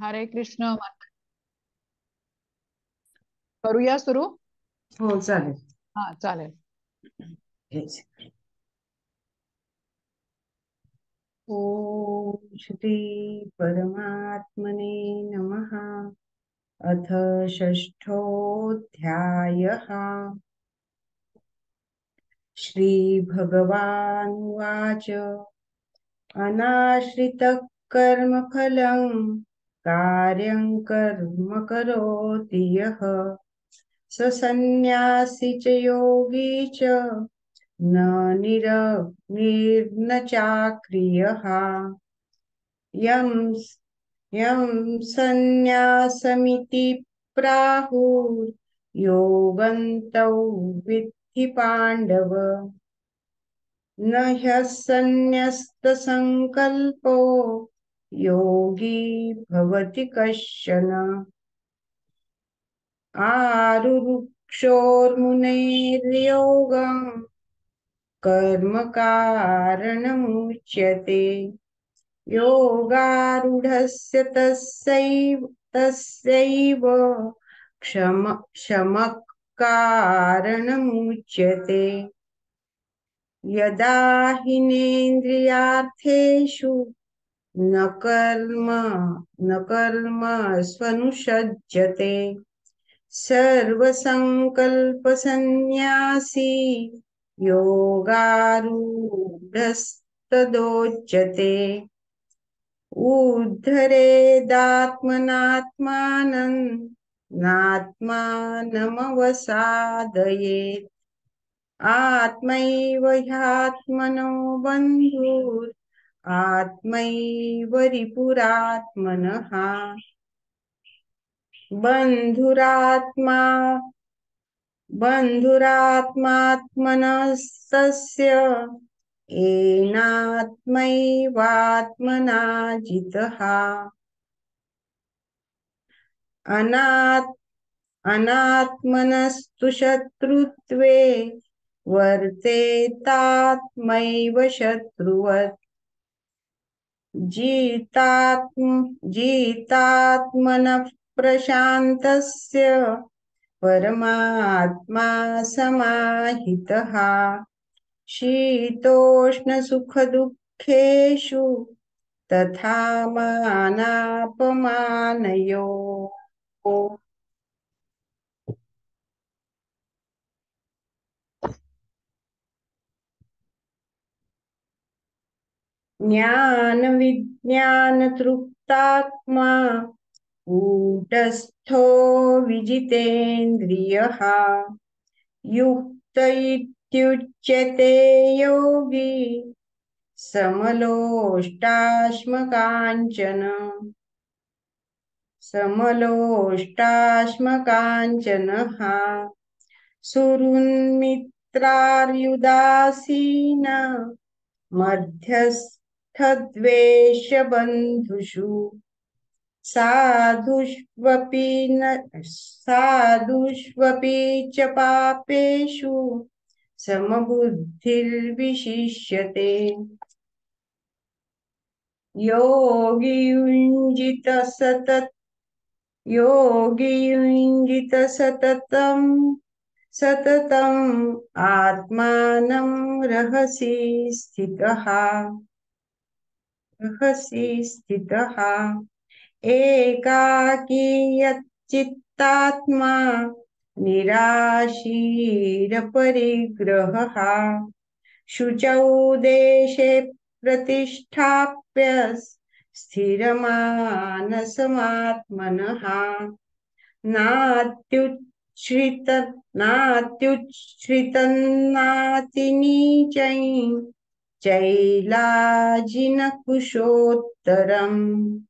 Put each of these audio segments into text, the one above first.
हरे कृष्ण. करूया सुरू. हो चालेल. हा, चालेल. हेच. ओम श्री परमात्मने नमः. अथ षष्ठोऽध्यायः. श्रीभगवानुवाच. अनाश्रितः कर्मफलं कार्यं कर्म करोति यः स सन्न्यासी च योगी च न निरग्निर्न चाक्रियः. यं यं सन्न्यासमिति प्राहुर्योगन्तो विद्धि पाण्डव. न ह्यसन्न्यस्तसङ्कल्पो योगी भवति कश्चन. आरुरुक्षोर्मुनेर्योगं कर्म कारणमुच्यते. योगारूढस्य तस्यैव शमः कारणमुच्यते. यदा हिनेन्द्रियार्थेषु न कर्म न कर्म स्वनुषज्यते सर्वसङ्कल्पसन्न्यासी योगारूढस्तदोच्यते. उद्धरेदात्मनात्मानं नात्मानमवसादयेत्. आत्मैव ह्यात्मनो बन्धुर् आत्मैव रिपुरात्मनः. बन्धुरात्मा बन्धुरात्मात्मनस्तस्य येनात्मैवात्मना जितः. अनात् अनात्मनस्तु शत्रुत्वे वर्तेतात्मैव शत्रुवत्. जितात्मनः प्रशान्तस्य परमात्मा समाहितः. शीतोष्णसुखदुःखेषु तथा मानापमानयोः. ज्ञानविज्ञानतृप्तात्मा कूटस्थो विजितेन्द्रियः. युक्त इत्युच्यते योगी समलोष्टाश्मकाञ्चन. समलोष्टाश्मकाञ्चनः. सुहृन्मित्रार्युदासीन मध्यस्थद्वेषबन्धुषु. साधुष्वपि च पापेषु समबुद्धिर्विशिष्यते. योगी युञ्जित सततम् आत्मानं रहसि स्थितः. एकाकी यच्चित्तात्मा निराशीरपरिग्रहः. शुचौ देशे प्रतिष्ठाप्य स्थिरमानसमात्मनः. नात्युच्छ्रित नात्युच्छ्रितन्नातिनीचैः चैलाजिनकुशोत्तरम्.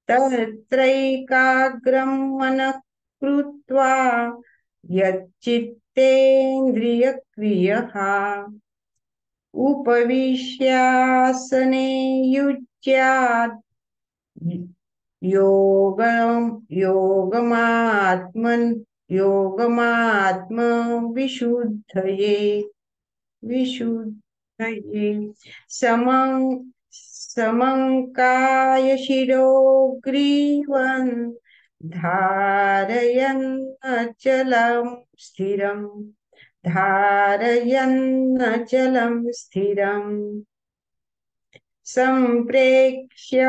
तत्रैकाग्रं मनः कृत्वा यच्चित्तेन्द्रियक्रियः उपविश्यासने युज्यात् योगमात्मविशुद्धये. समं समङ्काय शिरो ग्रीवन् धारयन्नचलं स्थिरम् धारयन्नचलं स्थिरम् सम्प्रेक्ष्य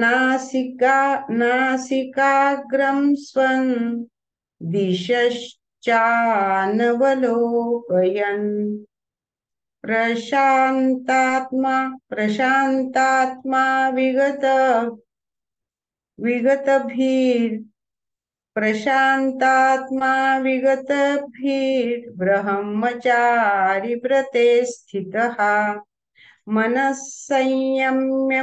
नासिकाग्रं स्वं दिशश्चानवलोकयन् प्रशान्तात्मा विगतभिर्ब्रह्मचारी व्रते स्थितः मनः संयम्य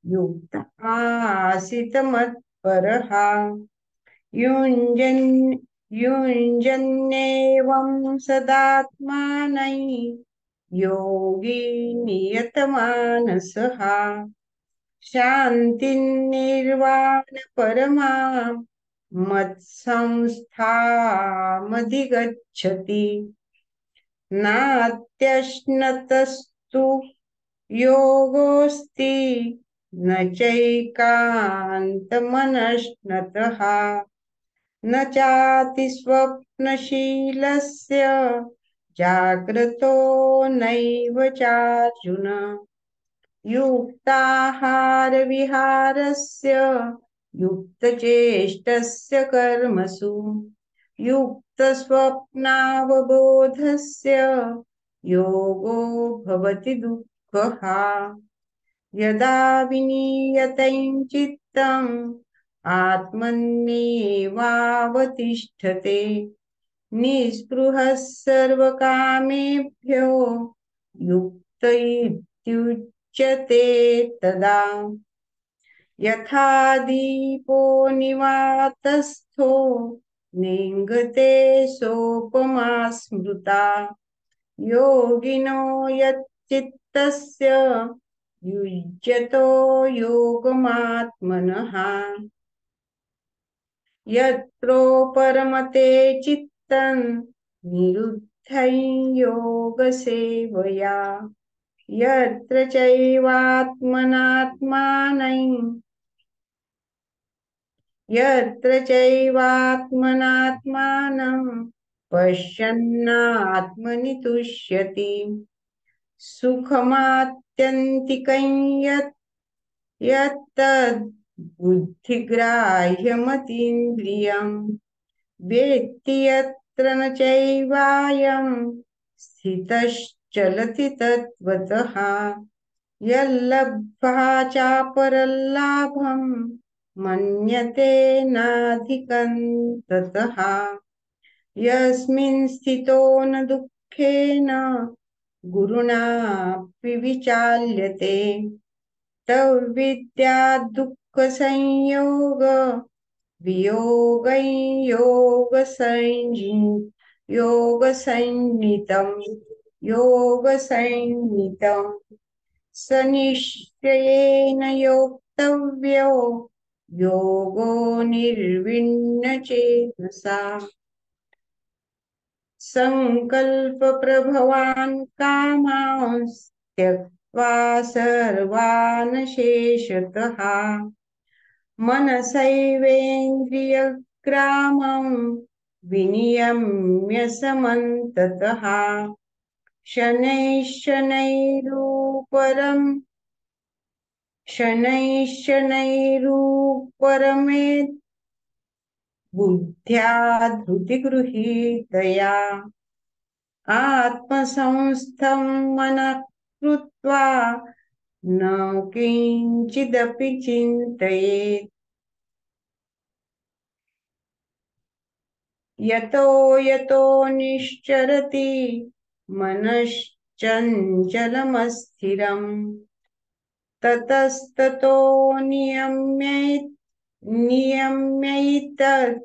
युक्त आसीत मत्परः युञ्जन्नेवं सदात्मानै योगी नियतमानसः शान्तिर्निर्वाणपरमां मत्संस्थामधिगच्छति नात्यश्नतस्तु योगोऽस्ति न चैकान्तमनश्नतः न चातिस्वप्नशीलस्य जाग्रतो नैव चार्जुन युक्ताहारविहारस्य युक्तचेष्टस्य कर्मसु युक्तस्वप्नावबोधस्य योगो भवति दुःखः यदा विनीयतं चित्तम् आत्मन्येवावतिष्ठते निःस्पृहः सर्वकामेभ्यो युक्त इत्युच्यते तदा यथा दीपो निवातस्थो नेङ्गते सोपमा स्मृता योगिनो यच्चित्तस्य युज्यतो योगमात्मनः यत्रो परमते चित्तं निरुद्धं योगसेवया यत्र चैवात्मनात्मानं पश्यन्नात्मनि तुष्यति सुखमात्यन्तिकं यत्तद् बुद्धिग्राह्यमतीन्द्रियं वेत्ति यत्र न चैवायं स्थितश्चलति तत्त्वतः यल्लब्ध्वा चापरल्लाभं मन्यते नाधिकं ततः यस्मिन् स्थितो न दुःखेन गुरुणापि विचाल्यते तद्विद्या दुःखसंयोग वियोगं योगसंज्ञितं स निश्चयेन योक्तव्यो योगो निर्विण्णचेतसा संकल्पप्रभवान् कामांस् त्यक्त्वा सर्वान् शेषतः मनसैवेन्द्रियग्रामं विनियम्य समन्ततः शनैश्शनैरुपरमेत् बुद्ध्या धृतिगृहीतया आत्मसंस्थं मनः कृत्वा न किंचिदपि चिन्तयेत् यतो यतो निश्चरति मनश्चञ्चलमस्थिरम् ततस्ततो नियम्यैतत्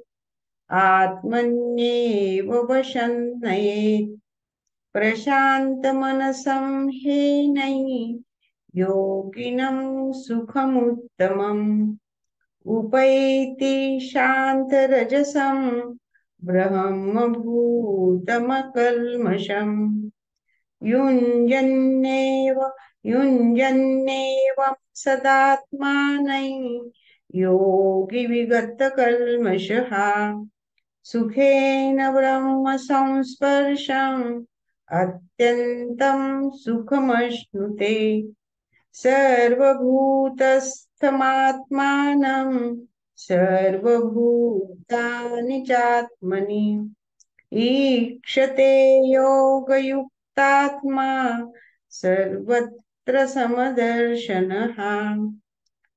आत्मन्येव वशं नयेत् प्रशान्तमनसं हीनै योगिनं सुखमुत्तमम् उपैति शान्तरजसं ब्रह्मभूतमकल्मषम् युञ्जन्नेव युञ्जन्नेवं सदात्मानै योगी विगतकल्मषः सुखेन ब्रह्म संस्पर्शम् अत्यन्तं सुखमश्नुते सर्वभूतस्थमात्मानं सर्वभूतानि चात्मनि ईक्षते योगयुक्तात्मा सर्वत्र समदर्शनः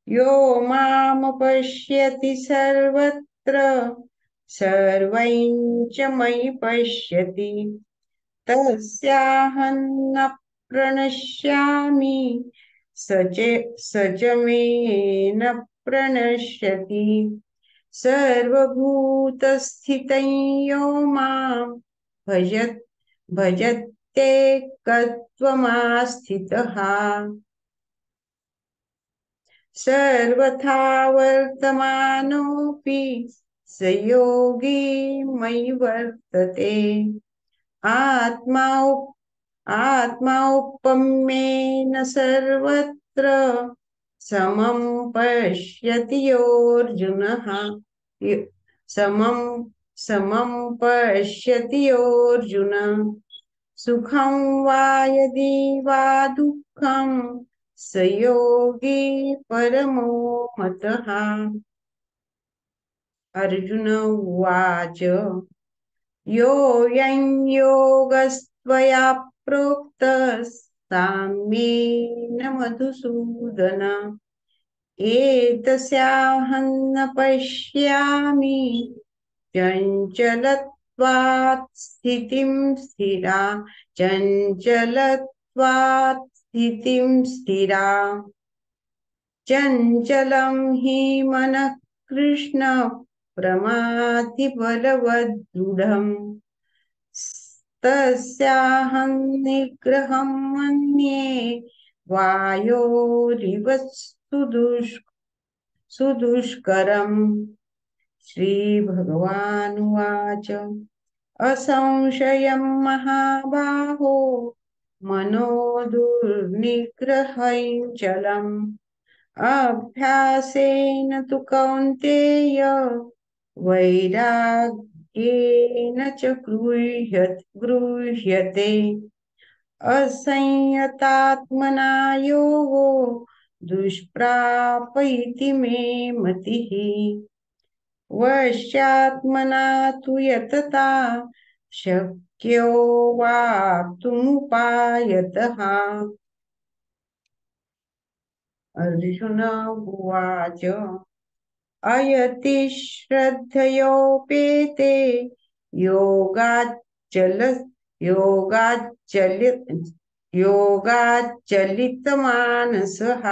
यो मां पश्यति सर्वत्र सर्वं च मयि पश्यति तस्याहं न प्रणश्यामि स च मे न प्रणश्यति सर्वभूतस्थितं यो मां भजत्येकत्वमास्थितः सर्वथा वर्तमानोऽपि स योगी मयि वर्तते आत्माौपम्येन सर्वत्र समं पश्यति योऽर्जुनः समं समं पश्यति योऽर्जुन सुखं वा यदि वा दुःखं स योगी परमो मतः अर्जुन उवाच योऽयं योगस्त्वया प्रोक्तः साम्येन मधुसूदन एतस्याहं न पश्यामि चञ्चलत्वात् स्थितिं स्थिरा चञ्चलं हि मनः कृष्ण प्रमाथि बलवदृढम् तस्याहं निग्रहं मन्ये वायोरिव सुदुष्करम् श्रीभगवानुवाच असंशयं महाबाहो मनो दुर्निग्रहं चलम् अभ्यासेन तु कौन्तेय वैराग्येन च गृह्यते असंयतात्मना योगो दुष्प्राप इति मे मतिः वश्यात्मना तु यतता शक्यो वाप्तुमुपायतः अर्जुन उवाच अयति श्रद्धयोपेते योगाच्चलितमानसः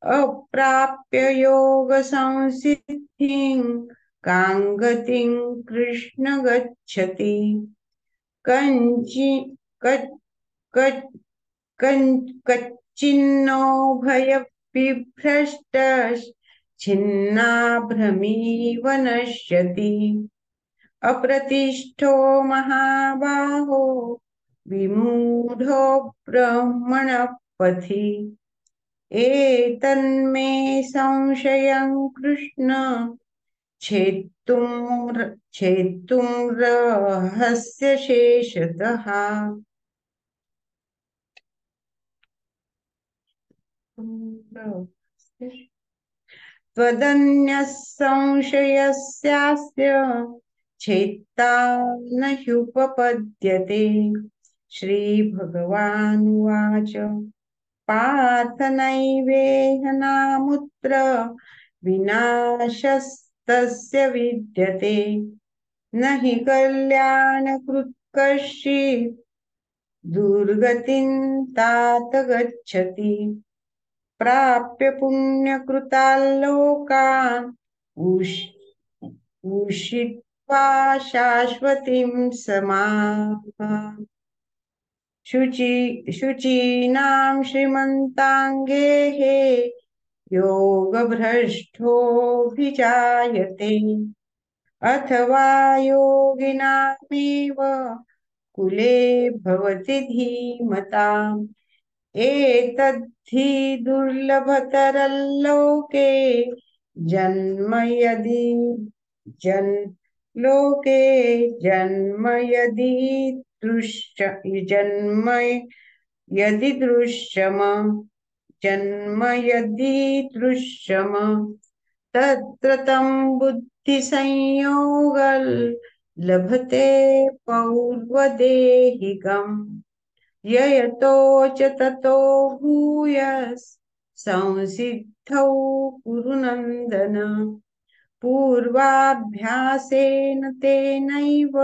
अप्राप्य योगसंसिद्धिं कां गतिं कृष्ण गच्छति कच्चिन्नो भयविभ्रष्टश्छिन्नाभ्रमीव नश्यति अप्रतिष्ठो महाबाहो विमूढो ब्रह्मणः पथि एतन्मे संशयं कृष्ण छेत्तुं रहस्य शेषतः त्वदन्यः संशयस्यास्य छेत्ता न ह्युपपद्यते श्रीभगवानुवाच पार्थ नैवेह नामुत्र विनाशस्तस्य विद्यते न हि कल्याणकृत् कश्चित् दुर्गतिं तात गच्छति प्राप्य पुण्यकृताल्लोकान् उषित्वा शाश्वतीं समाः शुचीनां श्रीमन्ताङ्गेः योगभ्रष्टोऽभिजायते अथवा योगिनामेव कुले भवति धीमताम् एतद्धि दुर्लभतरल्लोके जन्म यदि जन् लोके जन्म यदि जन्म यदि दृश्यम जन्म यदि दृश्यम तत्र तं बुद्धिसंयोग लभते पौर्वदेहिकम् ययतो च ततो भूयस् संसिद्धौ कुरु नन्दन पूर्वाभ्यासेन तेनैव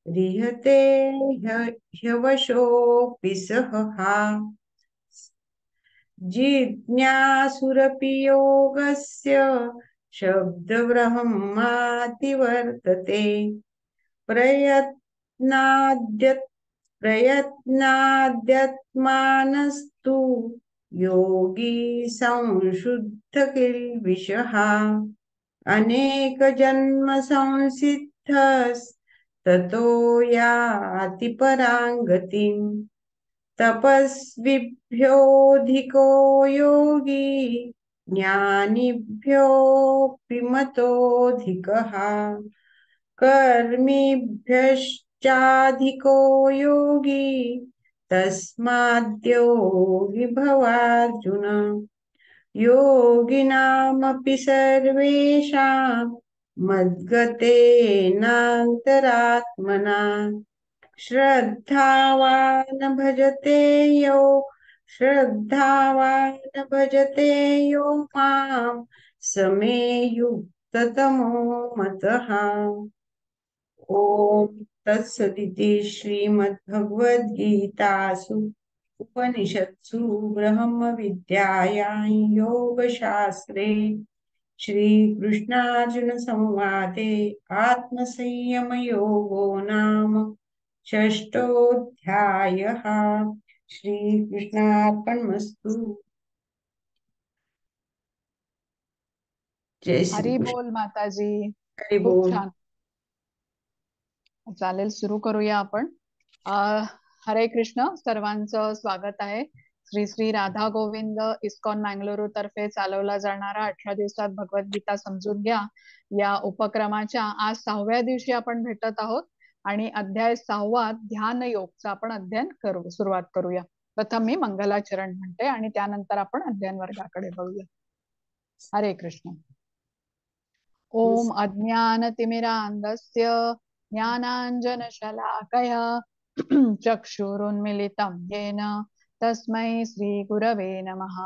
ह्रियते ह्यवशोऽपि सहा जिज्ञासुरपि योगस्य शब्दब्रह्माति वर्तते प्रयत्नाद्यत्मानस्तु योगी संशुद्धकिल्बिषः अनेकजन्म संसिद्धस्ततो याति परां गतिम् तपस्विभ्योऽधिको योगी ज्ञानिभ्योऽपि मतोऽधिकः कर्मिभ्यश्चाधिको योगी तस्माद्योगी भवार्जुन योगिनामपि सर्वेषां मद्गतेनान्तरात्मना श्रद्धावान् भजते यो मां समे युक्ततमो मतः ओम तत्सदिति श्रीमद्भगवद्गीतासु उपनिषत्सु ब्रह्मविद्यायां योगशास्त्रे श्रीकृष्णार्जुन संवादे आत्मसंयमयोगो नाम षष्ठोऽध्यायः श्रीकृष्णार्पणमस्तु। जय श्री हरी कृष्ण। बोल माताजी. हरी खूप बोल. छान. चालेल, सुरू करूया आपण. हरे कृष्ण. सर्वांचं स्वागत आहे. श्री श्री राधा गोविंद इस्कॉन मँगलोरू तर्फे चालवला जाणारा 18 दिवसात भगवद्गीता समजून घ्या या उपक्रमाच्या आज 6व्या दिवशी आपण भेटत आहोत आणि अध्याय 6वा ध्यान योगचा आपण अध्ययन सुरुवात करूया. प्रथम मी मंगलाचरण म्हणते आणि त्यानंतर आपण अध्ययन वर्गाकडे बघूया. हरे कृष्ण. ओम अज्ञानतिमिरान्धस्य ज्ञानाञ्जनशलाकया चक्षुरुन्मिलितं येन तस्मै श्रीगुरवे नमः.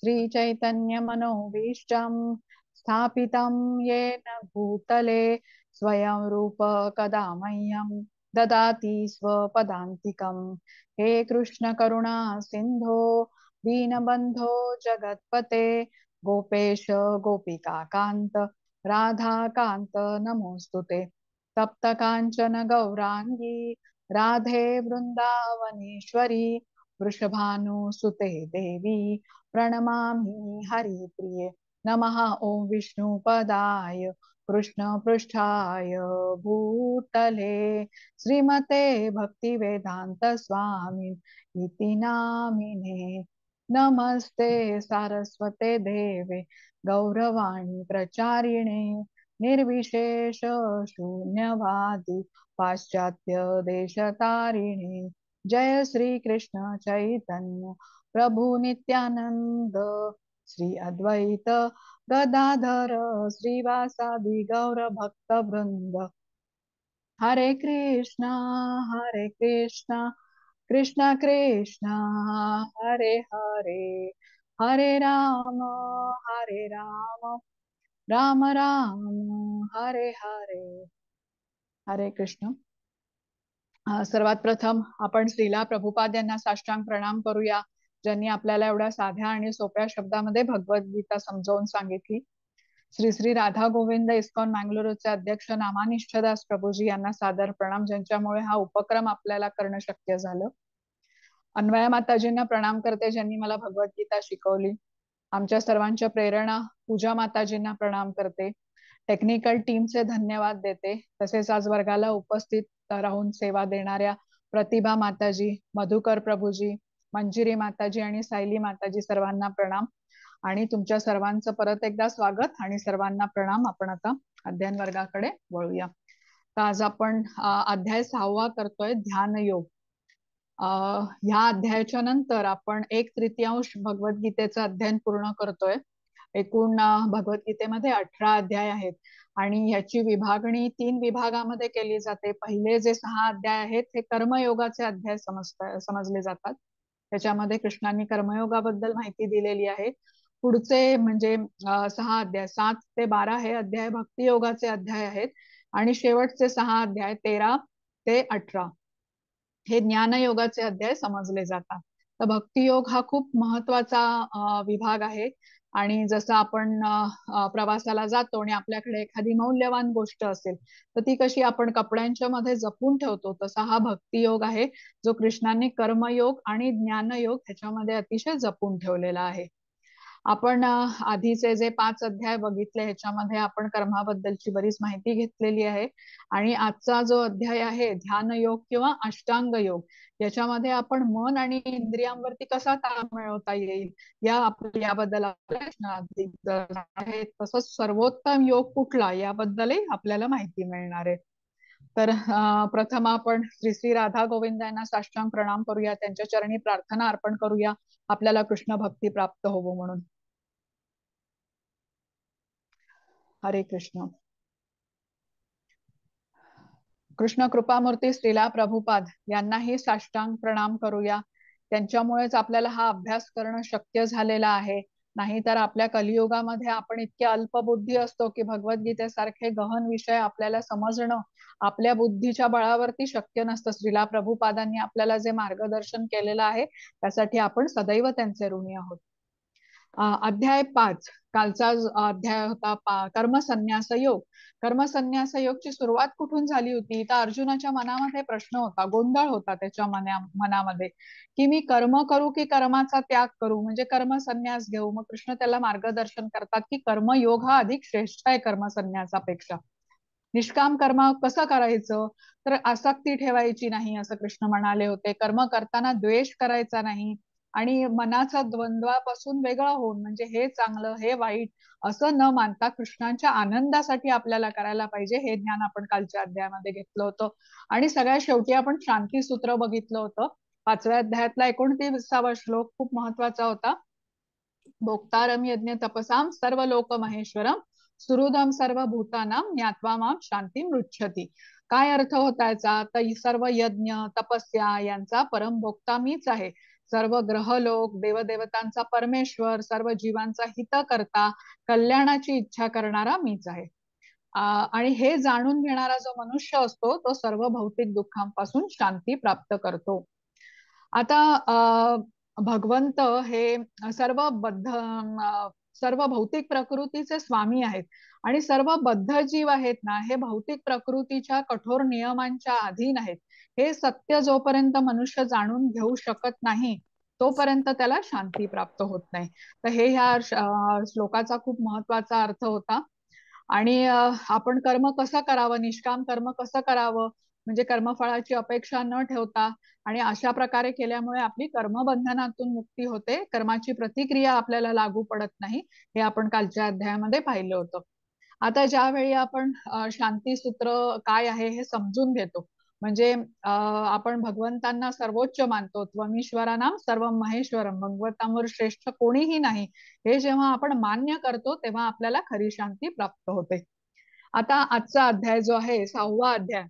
श्रीचैतन्यमनोभीष्टं स्थापितं येन भूतले स्वयं रूप कदा मह्यं ददाति स्वपदान्तिकं. हे कृष्ण करुणा सिन्धो दीनबन्धो जगत्पते गोपेश गोपिका कांत राधाकांत नमोस्तुते. तप्त कांचन गौरांगी राधे वृंदावनेश्वरी वृषभानुसुते देवी प्रणमामि हरिप्रिये. नमः ओं विष्णुपदाय कृष्ण पृष्ठाय भूतले श्रीमते भक्तिवेदांत स्वामी इति नामिने. नमस्ते सारस्वते देवे गौरवाणी प्रचारिणे निर्विशेष शून्यवादी पाश्चात्य देशतारिणे. जय श्री कृष्ण चैतन्य प्रभु नित्यानंद श्री अद्वैत गदाधर श्रीवासादि गौर भक्त वृंद. हरे कृष्णा कृष्ण कृष्ण हरे हरे हरे राम राम राम हरे हरे. हरे कृष्ण. सर्वात प्रथम आपण श्रीला प्रभुपाद यांना साष्टांग प्रणाम करूया, ज्यांनी आपल्याला एवढ्या साध्या आणि सोप्या शब्दामध्ये भगवद्गीता समजावून सांगितली. श्री श्री राधा गोविंद इस्कॉन मँगलोरचे अध्यक्ष नामानिष्ठदास प्रभूजी यांना सादर प्रणाम, ज्यांच्यामुळे हा उपक्रम आपल्याला करणं शक्य झालं. अन्वया माताजींना प्रणाम करते, ज्यांनी मला भगवद्गीता शिकवली. आमच्या सर्वांच्या प्रेरणा पूजा माताजींना प्रणाम करते. टेक्निकल टीमचे धन्यवाद देते. तसेच आज वर्गाला उपस्थित राहून सेवा देणाऱ्या प्रतिभा माताजी, मधुकर प्रभूजी, मंजिरी माताजी आणि सायली माताजी सर्वांना प्रणाम आणि तुमच्या सर्वांचं परत एकदा स्वागत आणि सर्वांना प्रणाम. आपण आता अध्ययन वर्गाकडे वळूया. तर आज आपण अध्याय 6वा करतोय, ध्यान योग. ह्या अध्यायाच्या नंतर आपण 1/3 भगवद्गीतेचं अध्ययन पूर्ण करतोय. एकूण भगवद्गीतेमध्ये 18 अध्याय आहेत आणि ह्याची विभागणी 3 विभागामध्ये केली जाते. पहिले जे 6 अध्याय आहेत हे कर्मयोगाचे अध्याय समजले जातात. त्याच्यामध्ये कृष्णांनी कर्मयोगाबद्दल माहिती दिलेली आहे. पुढचे म्हणजे 6 अध्याय 7 ते 12 हे अध्याय भक्तियोगाचे अध्याय आहेत आणि शेवटचे 6 अध्याय 13 ते 18 हे ज्ञानयोगाचे अध्याय समजले जातात. तर भक्तियोग हा खूप महत्वाचा विभाग आहे आणि जसं आपण प्रवासाला जातो आणि आपल्याकडे एखादी मौल्यवान गोष्ट असेल तर ती कशी आपण कपड्यांच्या मध्ये जपून ठेवतो, तसा हा भक्तियोग आहे जो कृष्णांनी कर्मयोग आणि ज्ञानयोग ह्याच्यामध्ये अतिशय जपून ठेवलेला आहे. आपण आधीचे जे 5 अध्याय बघितले ह्याच्यामध्ये आपण कर्माबद्दलची बरीच माहिती घेतलेली आहे आणि आजचा जो अध्याय आहे ध्यान योग किंवा अष्टांग योग, याच्यामध्ये आपण मन आणि इंद्रियांवरती कसा ताळ मिळवता येईल याबद्दल आपल्याला आहे. तसंच सर्वोत्तम योग कुठला याबद्दलही आपल्याला माहिती मिळणार आहे. तर प्रथम आपण श्री श्री राधा गोविंद यांना साष्टांग प्रणाम करूया, त्यांच्या चरणी प्रार्थना अर्पण करूया आपल्याला कृष्ण भक्ती प्राप्त होवो म्हणून. हरे कृष्ण. कृष्ण कृपामूर्ती श्रीला प्रभुपाद यांनाही साष्टांग प्रणाम करूया. त्यांच्यामुळेच आपल्याला हा अभ्यास करणं शक्य झालेला आहे. नाहीतर आपल्या कलियुगामध्ये आपण इतके अल्पबुद्धी असतो की भगवद्गीतेसारखे गहन विषय आपल्याला समजणं आपल्या बुद्धीच्या बळावरती शक्य नसतं. श्रीला प्रभुपादांनी आपल्याला जे मार्गदर्शन केलेलं आहे त्यासाठी आपण सदैव त्यांचे ऋणी आहोत. अध्याय 5 कालचा अध्याय होता कर्मसन्यास योग. कर्मसन्यास योगची सुरुवात कुठून झाली होती? तर अर्जुनाच्या मनामध्ये प्रश्न होता, गोंधळ होता त्याच्या मनामध्ये की मी कर्म करू की कर्माचा त्याग करू, म्हणजे कर्मसन्यास घेऊ. मग कृष्ण त्याला मार्गदर्शन करतात की कर्मयोग हा अधिक श्रेष्ठ आहे कर्मसन्यासापेक्षा. निष्काम कर्म कसं करायचं? तर आसक्ती ठेवायची नाही असं कृष्ण म्हणाले होते. कर्म करताना द्वेष करायचा नाही आणि मनाचा द्वंद्वापासून वेगळं होऊन, म्हणजे हे चांगलं हे वाईट असं न मानता कृष्णांच्या आनंदासाठी आपल्याला करायला पाहिजे, हे ज्ञान आपण कालच्या अध्यायामध्ये घेतलं होतं. आणि सगळ्यात शेवटी आपण शांती सूत्र बघितलं होतं. 5व्या अध्यायातला 29वा श्लोक खूप महत्वाचा होता. भोक्तारम यज्ञ तपसाम सर्व लोक महेश्वरम सुहृदम सर्व भूतानाम ज्ञात्वा माम शांती मृच्छती. काय अर्थ होता याचा? तर सर्व यज्ञ तपस्या यांचा परमभोक्ता मीच आहे. सर्व ग्रहलोक देवदेवतांचा परमेश्वर, सर्व जीवांचा हित करता कल्याणाची इच्छा करणारा मीच आहे. आणि हे जाणून घेणारा जो मनुष्य असतो तो सर्व भौतिक दुःखांपासून शांती प्राप्त करतो. आता भगवंत हे सर्व सर्व भौतिक प्रकृतीचे स्वामी आहेत आणि सर्व बद्ध जीव आहेत ना, हे भौतिक प्रकृतीच्या कठोर नियमांच्या अधीन आहेत. हे सत्य जोपर्यंत मनुष्य जाणून घेऊ शकत नाही तोपर्यंत त्याला शांती प्राप्त होत नाही. तर हे ह्या श्लोकाचा खूप महत्वाचा अर्थ होता. आणि आपण कर्म कसं करावं, निष्काम कर्म कसं करावं, म्हणजे कर्मफळाची अपेक्षा न ठेवता, आणि अशा प्रकारे केल्यामुळे आपली कर्मबंधनातून मुक्ती होते, कर्माची प्रतिक्रिया आपल्याला लागू पडत नाही, हे आपण कालच्या अध्यायामध्ये पाहिलं होतं. आता ज्यावेळी आपण शांती सूत्र काय आहे हे समजून घेतो, म्हणजे आपण भगवंतांना सर्वोच्च मानतो, त्वमीश्वरानाम सर्व महेश्वरम, भगवंतांवर श्रेष्ठ कोणीही नाही, हे जेव्हा आपण मान्य करतो तेव्हा आपल्याला खरी शांती प्राप्त होते. आता आजचा अध्याय जो आहे 6वा अध्याय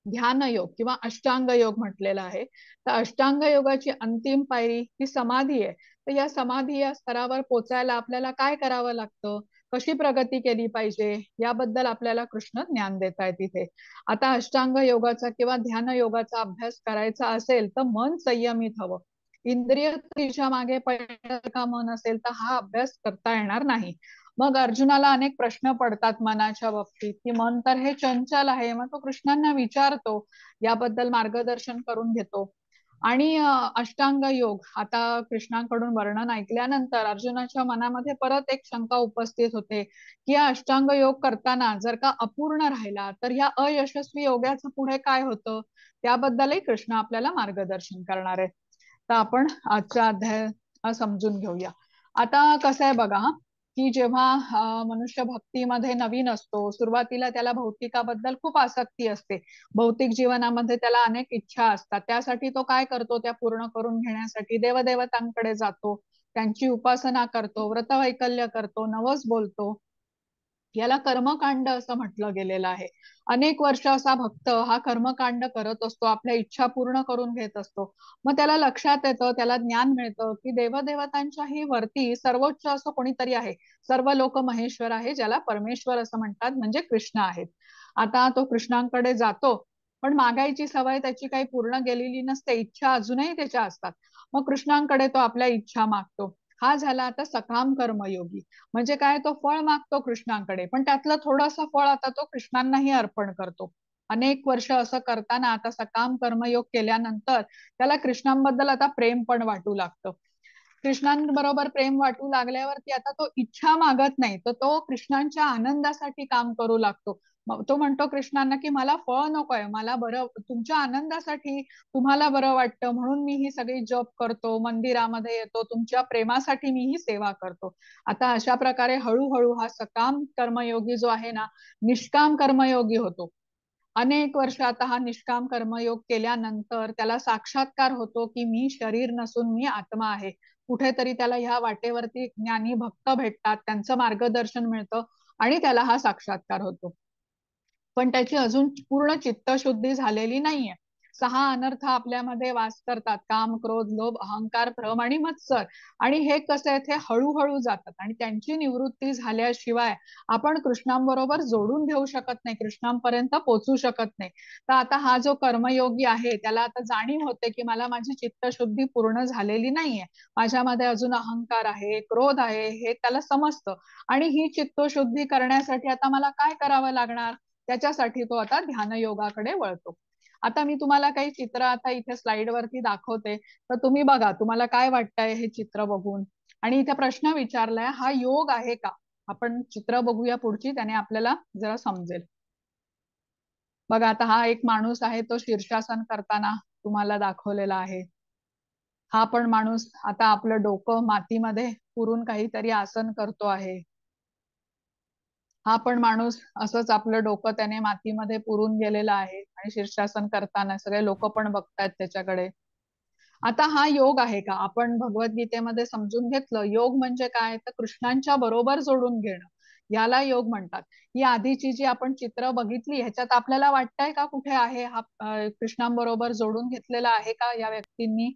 ध्यान योग किंवा अष्टांग योग म्हटलेला आहे. तर अष्टांग योगाची अंतिम पायरी ही समाधी आहे. तर या समाधी या स्तरावर पोचायला आपल्याला काय करावं लागतं, कशी प्रगती केली पाहिजे, याबद्दल आपल्याला कृष्ण ज्ञान देत आहे तिथे. आता अष्टांग योगाचा किंवा ध्यान योगाचा अभ्यास करायचा असेल तर मन संयमित हवं. इंद्रिय तिच्या मागे पडलं का मन असेल तर हा अभ्यास करता येणार नाही. मग अर्जुनाला अनेक प्रश्न पडतात मनाच्या बाबतीत की मन तर हे चंचल आहे. मग तो कृष्णांना विचारतो, याबद्दल मार्गदर्शन करून घेतो. आणि अष्टांग योग आता कृष्णांकडून वर्णन ऐकल्यानंतर अर्जुनाच्या मनामध्ये परत एक शंका उपस्थित होते की या अष्टांग योग करताना जर का अपूर्ण राहिला तर या अयशस्वी योगाचं पुढे काय होतं, त्याबद्दलही कृष्ण आपल्याला मार्गदर्शन करणार आहे. तर आपण आजचा अध्याय समजून घेऊया. आता कसं आहे बघा हा, की जेव्हा मनुष्य भक्तीमध्ये नवीन असतो, सुरुवातीला त्याला भौतिकाबद्दल खूप आसक्ती असते. भौतिक जीवनामध्ये त्याला अनेक इच्छा असतात. त्यासाठी तो काय करतो, त्या पूर्ण करून घेण्यासाठी देवदेवतांकडे जातो, त्यांची उपासना करतो, व्रतवैकल्य करतो, नवस बोलतो. याला कर्मकांड असं म्हटलं गेलेलं आहे. अनेक वर्ष असा भक्त हा कर्मकांड करत असतो, आपल्या इच्छा पूर्ण करून घेत असतो. मग त्याला लक्षात येतं, त्याला ज्ञान मिळतं की देवदेवतांच्याही वरती सर्वोच्च असं कोणीतरी आहे. सर्व लोक महेश्वर आहे, ज्याला परमेश्वर असं म्हणतात, म्हणजे कृष्ण आहेत. आता तो कृष्णांकडे जातो, पण मागायची सवय त्याची काही पूर्ण गेलेली नसते, इच्छा अजूनही त्याच्या असतात. मग कृष्णांकडे तो आपल्या इच्छा मागतो. हा झाला आता सकाम कर्मयोगी. म्हणजे काय, तो फळ मागतो कृष्णांकडे, पण त्यातलं थोडंसं फळ आता तो कृष्णांनाही अर्पण करतो. अनेक वर्ष असं करताना आता सकाम कर्मयोग केल्यानंतर त्याला कृष्णांबद्दल आता प्रेम पण वाटू लागतं. कृष्णांबरोबर प्रेम वाटू लागल्यावरती आता तो इच्छा मागत नाही, तर तो कृष्णांच्या आनंदासाठी काम करू लागतो. तो म्हणतो कृष्णांना की मला फळ नकोय, मला बरं, तुमच्या आनंदासाठी, तुम्हाला बरं वाटतं म्हणून मी ही सगळी जप करतो, मंदिरामध्ये येतो, तुमच्या प्रेमासाठी मी ही सेवा करतो. आता अशा प्रकारे हळूहळू हा सकाम कर्मयोगी जो आहे ना, निष्काम कर्मयोगी होतो. अनेक वर्ष आता हा निष्काम कर्मयोग केल्यानंतर त्याला साक्षात्कार होतो की मी शरीर नसून मी आत्मा आहे. कुठेतरी त्याला ह्या वाटेवरती ज्ञानी भक्त भेटतात, त्यांचं मार्गदर्शन मिळतं आणि त्याला हा साक्षात्कार होतो. पण त्याची अजून पूर्ण चित्तशुद्धी झालेली नाहीये. 6 अनर्थ आपल्यामध्ये वास करतात: काम, क्रोध, लोभ, अहंकार, भ्रम आणि मत्सर. आणि हे कसं आहे, ते हळूहळू जातात आणि त्यांची निवृत्ती झाल्याशिवाय आपण कृष्णांबरोबर जोडून घेऊ शकत नाही, कृष्णांपर्यंत पोहोचू शकत नाही. तर आता हा जो कर्मयोगी आहे, त्याला आता जाणीव होते की मला माझी चित्तशुद्धी पूर्ण झालेली नाहीये, माझ्यामध्ये अजून अहंकार आहे, क्रोध आहे, हे त्याला समजतं. आणि ही चित्तशुद्धी करण्यासाठी आता मला काय करावं लागणार, त्याच्यासाठी तो आता ध्यान योगाकडे वळतो. आता मी तुम्हाला काही चित्र आता इथे स्लाइड वरती दाखवते, तर तुम्ही बघा, तुम्हाला काय वाटतंय हे चित्र बघून. आणि इथे प्रश्न विचारलाय, हा योग आहे का? आपण चित्र बघूया पुढची, त्याने आपल्याला जरा समजेल. बघा, आता हा एक माणूस आहे, तो शीर्षासन करताना तुम्हाला दाखवलेला आहे. हा पण माणूस आता आपलं डोकं मातीमध्ये पुरून काहीतरी आसन करतो आहे. हा पण माणूस असंच आपलं डोकं त्याने मातीमध्ये पुरून गेलेला आहे आणि शीर्षासन करताना सगळे लोक पण बघतायत त्याच्याकडे. आता हा योग आहे का? आपण भगवद्गीतेमध्ये समजून घेतलं, योग म्हणजे काय, तर कृष्णांच्या बरोबर जोडून घेणं, याला योग म्हणतात. ही आधीची जी आपण चित्र बघितली, ह्याच्यात आपल्याला वाटतंय का कुठे आहे हा कृष्णांबरोबर जोडून घेतलेला आहे का या व्यक्तींनी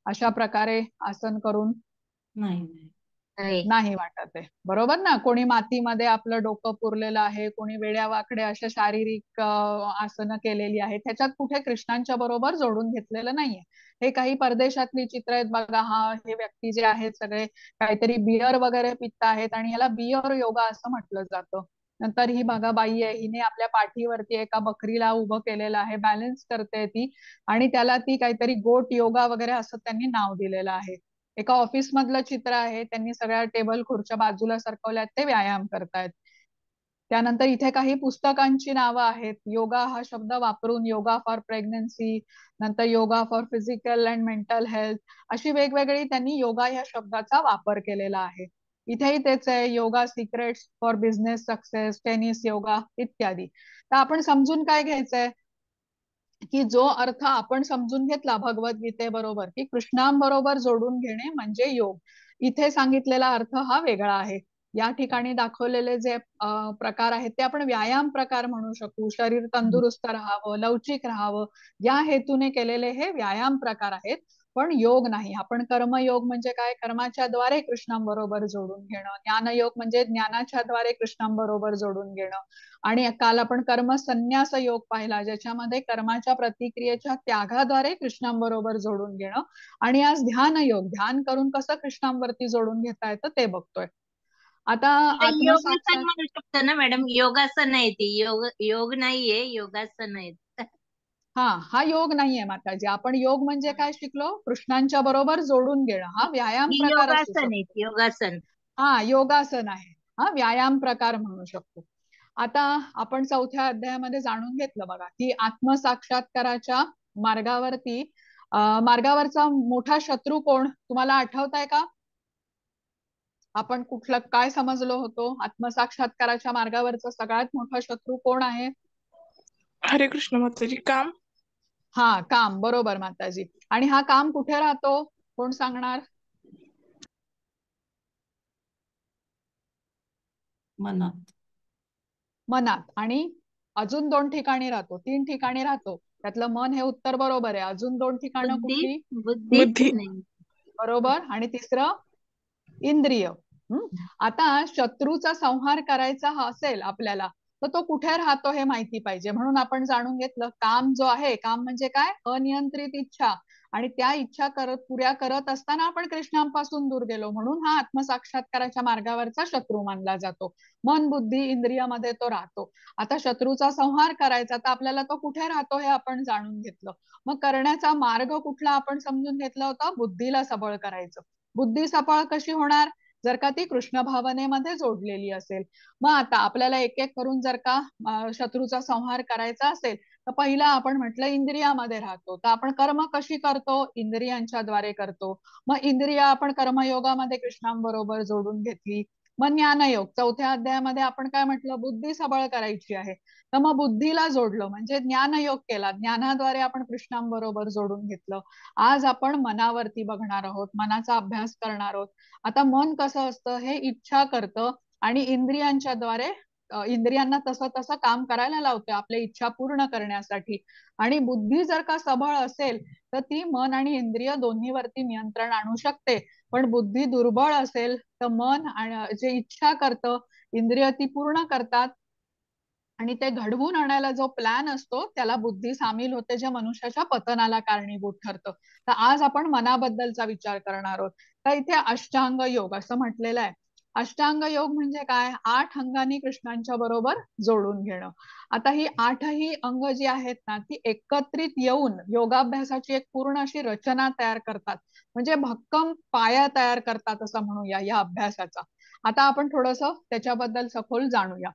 अशा प्रकारे आसन करून? नाही नाही. नाही. नाही वाटत आहे, बरोबर ना. कोणी मातीमध्ये आपलं डोकं पुरलेलं आहे, कोणी वेड्या वाकड्या अशा शारीरिक आसनं केलेली आहेत, त्याच्यात कुठे कृष्णांच्या बरोबर जोडून घेतलेलं नाहीये. हे काही परदेशातली चित्र आहेत बघा. हा, हे व्यक्ती जे आहेत सगळे काहीतरी बियर वगैरे पित आहेत आणि याला बियर योगा असं म्हटलं जातं. नंतर ही बघा बाई आहे, हिने आपल्या पाठीवरती एका बकरीला उभं केलेलं आहे, बॅलन्स करते ती, आणि त्याला ती काहीतरी गोट योगा वगैरे असं त्यांनी नाव दिलेलं आहे. एका ऑफिस मधलं चित्र आहे, त्यांनी सगळ्या टेबल खुर्च्या बाजूला सरकवल्यात, ते व्यायाम करतायत. त्यानंतर इथे काही पुस्तकांची नावं आहेत, योगा हा शब्द वापरून, योगा फॉर प्रेग्नन्सी, नंतर yoga for physical and mental health, अशी वेगवेगळी त्यांनी योगा या शब्दाचा वापर केलेला आहे. इथेही तेच आहे, yoga secrets for business success, tennis yoga इत्यादी. तर आपण समजून काय घ्यायचंय, की जो अर्थ आपण समजून घेतला भगवद्गीतेबरोबर, की कृष्णांबरोबर जोडून घेणे म्हणजे योग, इथे सांगितलेला अर्थ हा वेगळा आहे. या ठिकाणी दाखवलेले जे प्रकार आहेत ते आपण व्यायाम प्रकार म्हणू शकू. शरीर तंदुरुस्त राहावं, लवचिक राहावं, या हेतूने केलेले हे व्यायाम प्रकार आहेत, पण योग नाही. आपण कर्मयोग म्हणजे काय, कर्माच्या द्वारे कृष्णांबरोबर जोडून घेणं. ज्ञानयोग म्हणजे ज्ञानाच्या द्वारे कृष्णांबरोबर जोडून घेणं. आणि काल आपण कर्म संन्यास योग पाहिला, ज्याच्यामध्ये कर्माच्या प्रतिक्रियेच्या त्यागाद्वारे कृष्णांबरोबर जोडून घेणं. आणि आज ध्यान योग, ध्यान करून कसं कृष्णांवरती जोडून घेता येतं ते बघतोय. आता योगासन आत्मसाक्षात, म्हणू शकतो ना मॅडम, योगासन आहे ती, योग योग नाहीये, योगासन आहेत. हा योग नाहीये माताजी. आपण योग म्हणजे काय शिकलो, कृष्णांच्या बरोबर जोडून घेणं, हा व्यायाम ही प्रकार असू योगासन आहेत, शकतो. योगासन. हा योगासन आहे, हा व्यायाम प्रकार म्हणू शकतो. आता आपण चौथ्या अध्यायामध्ये जाणून घेतलं बघा, की आत्मसाक्षात्काराच्या मार्गावरती मार्गावरचा मोठा शत्रू कोण तुम्हाला आठवत आहे का? आपण कुठलं काय समजलो होतो? आत्मसाक्षात्काराच्या मार्गावरचा सगळ्यात मोठा शत्रू कोण आहे? हरे कृष्ण माताजी. काम. हा, काम. बरोबर माताजी. आणि हा काम कुठे राहतो? कोण सांगणार? मनात. मनात. आणि अजून 2 ठिकाणी राहतो, 3 ठिकाणी राहतो. त्यातलं मन हे उत्तर बरोबर आहे. अजून 2 ठिकाणं बुद्धी कुठली? बुद्धी बुद्धी. नाही. बरोबर. आणि तिसरं इंद्रिय. आता शत्रूचा संहार करायचा असेल आपल्याला, तर तो कुठे राहतो हे माहिती पाहिजे. म्हणून आपण जाणून घेतलं काम जो आहे, काम म्हणजे काय? अनियंत्रित इच्छा. आणि त्या इच्छा पुऱ्या करत असताना आपण कृष्णांपासून दूर गेलो, म्हणून हा आत्मसाक्षात्काराच्या मार्गावरचा शत्रू मानला जातो. मन, बुद्धी, इंद्रियामध्ये तो राहतो. आता शत्रूचा संहार करायचा, तर आपल्याला तो कुठे राहतो हे आपण जाणून घेतलं. मग करण्याचा मार्ग कुठला आपण समजून घेतला होता? बुद्धीला सबळ करायचं. बुद्धी सबळ कशी होणार? जर का ती कृष्ण भावनेमध्ये जोडलेली असेल. मग आता आपल्याला एक एक करून जर का शत्रूचा संहार करायचा असेल, तर पहिला आपण म्हटलं इंद्रियामध्ये राहतो. तर आपण कर्म कशी करतो? इंद्रियांच्या द्वारे करतो. मग इंद्रिय आपण कर्मयोगामध्ये कृष्णांबरोबर जोडून घेतली. मग ज्ञानयोग 4थ्या अध्यायामध्ये आपण काय म्हटलं? बुद्धी सबळ करायची आहे. तर मग बुद्धीला जोडलं म्हणजे ज्ञानयोग केला. ज्ञानाद्वारे आपण कृष्णांबरोबर जोडून घेतलं. आज आपण मनावरती बघणार आहोत, मनाचा अभ्यास करणार आहोत. आता मन कसं असतं? हे इच्छा करतं आणि इंद्रियांच्या द्वारे इंद्रियांना तसं तसं काम करायला लावते आपल्या इच्छा पूर्ण करण्यासाठी. आणि बुद्धी जर का सबळ असेल, तर ती मन आणि इंद्रिय दोन्हीवरती नियंत्रण आणू शकते. पण बुद्धी दुर्बळ असेल, तर मन आणि जे इच्छा करतं, इंद्रिय ती पूर्ण करतात. आणि ते घडवून आणायला जो प्लॅन असतो त्याला बुद्धी सामील होते, जे मनुष्याच्या पतनाला कारणीभूत ठरतं. तर आज आपण मनाबद्दलचा विचार करणार आहोत. तर इथे अष्टांग योग असं म्हटलेलं आहे. अष्टांग योग म्हणजे काय? 8 अंगांनी कृष्णांच्या बरोबर जोडून घेणं. आता ही 8ही अंग जी आहेत ना, ती एकत्रित येऊन योगाभ्यासाची एक पूर्ण अशी रचना तयार करतात. म्हणजे भक्कम पाया तयार करतात असं म्हणूया या अभ्यासाचा. आता आपण थोडस त्याच्याबद्दल सखोल जाणूया.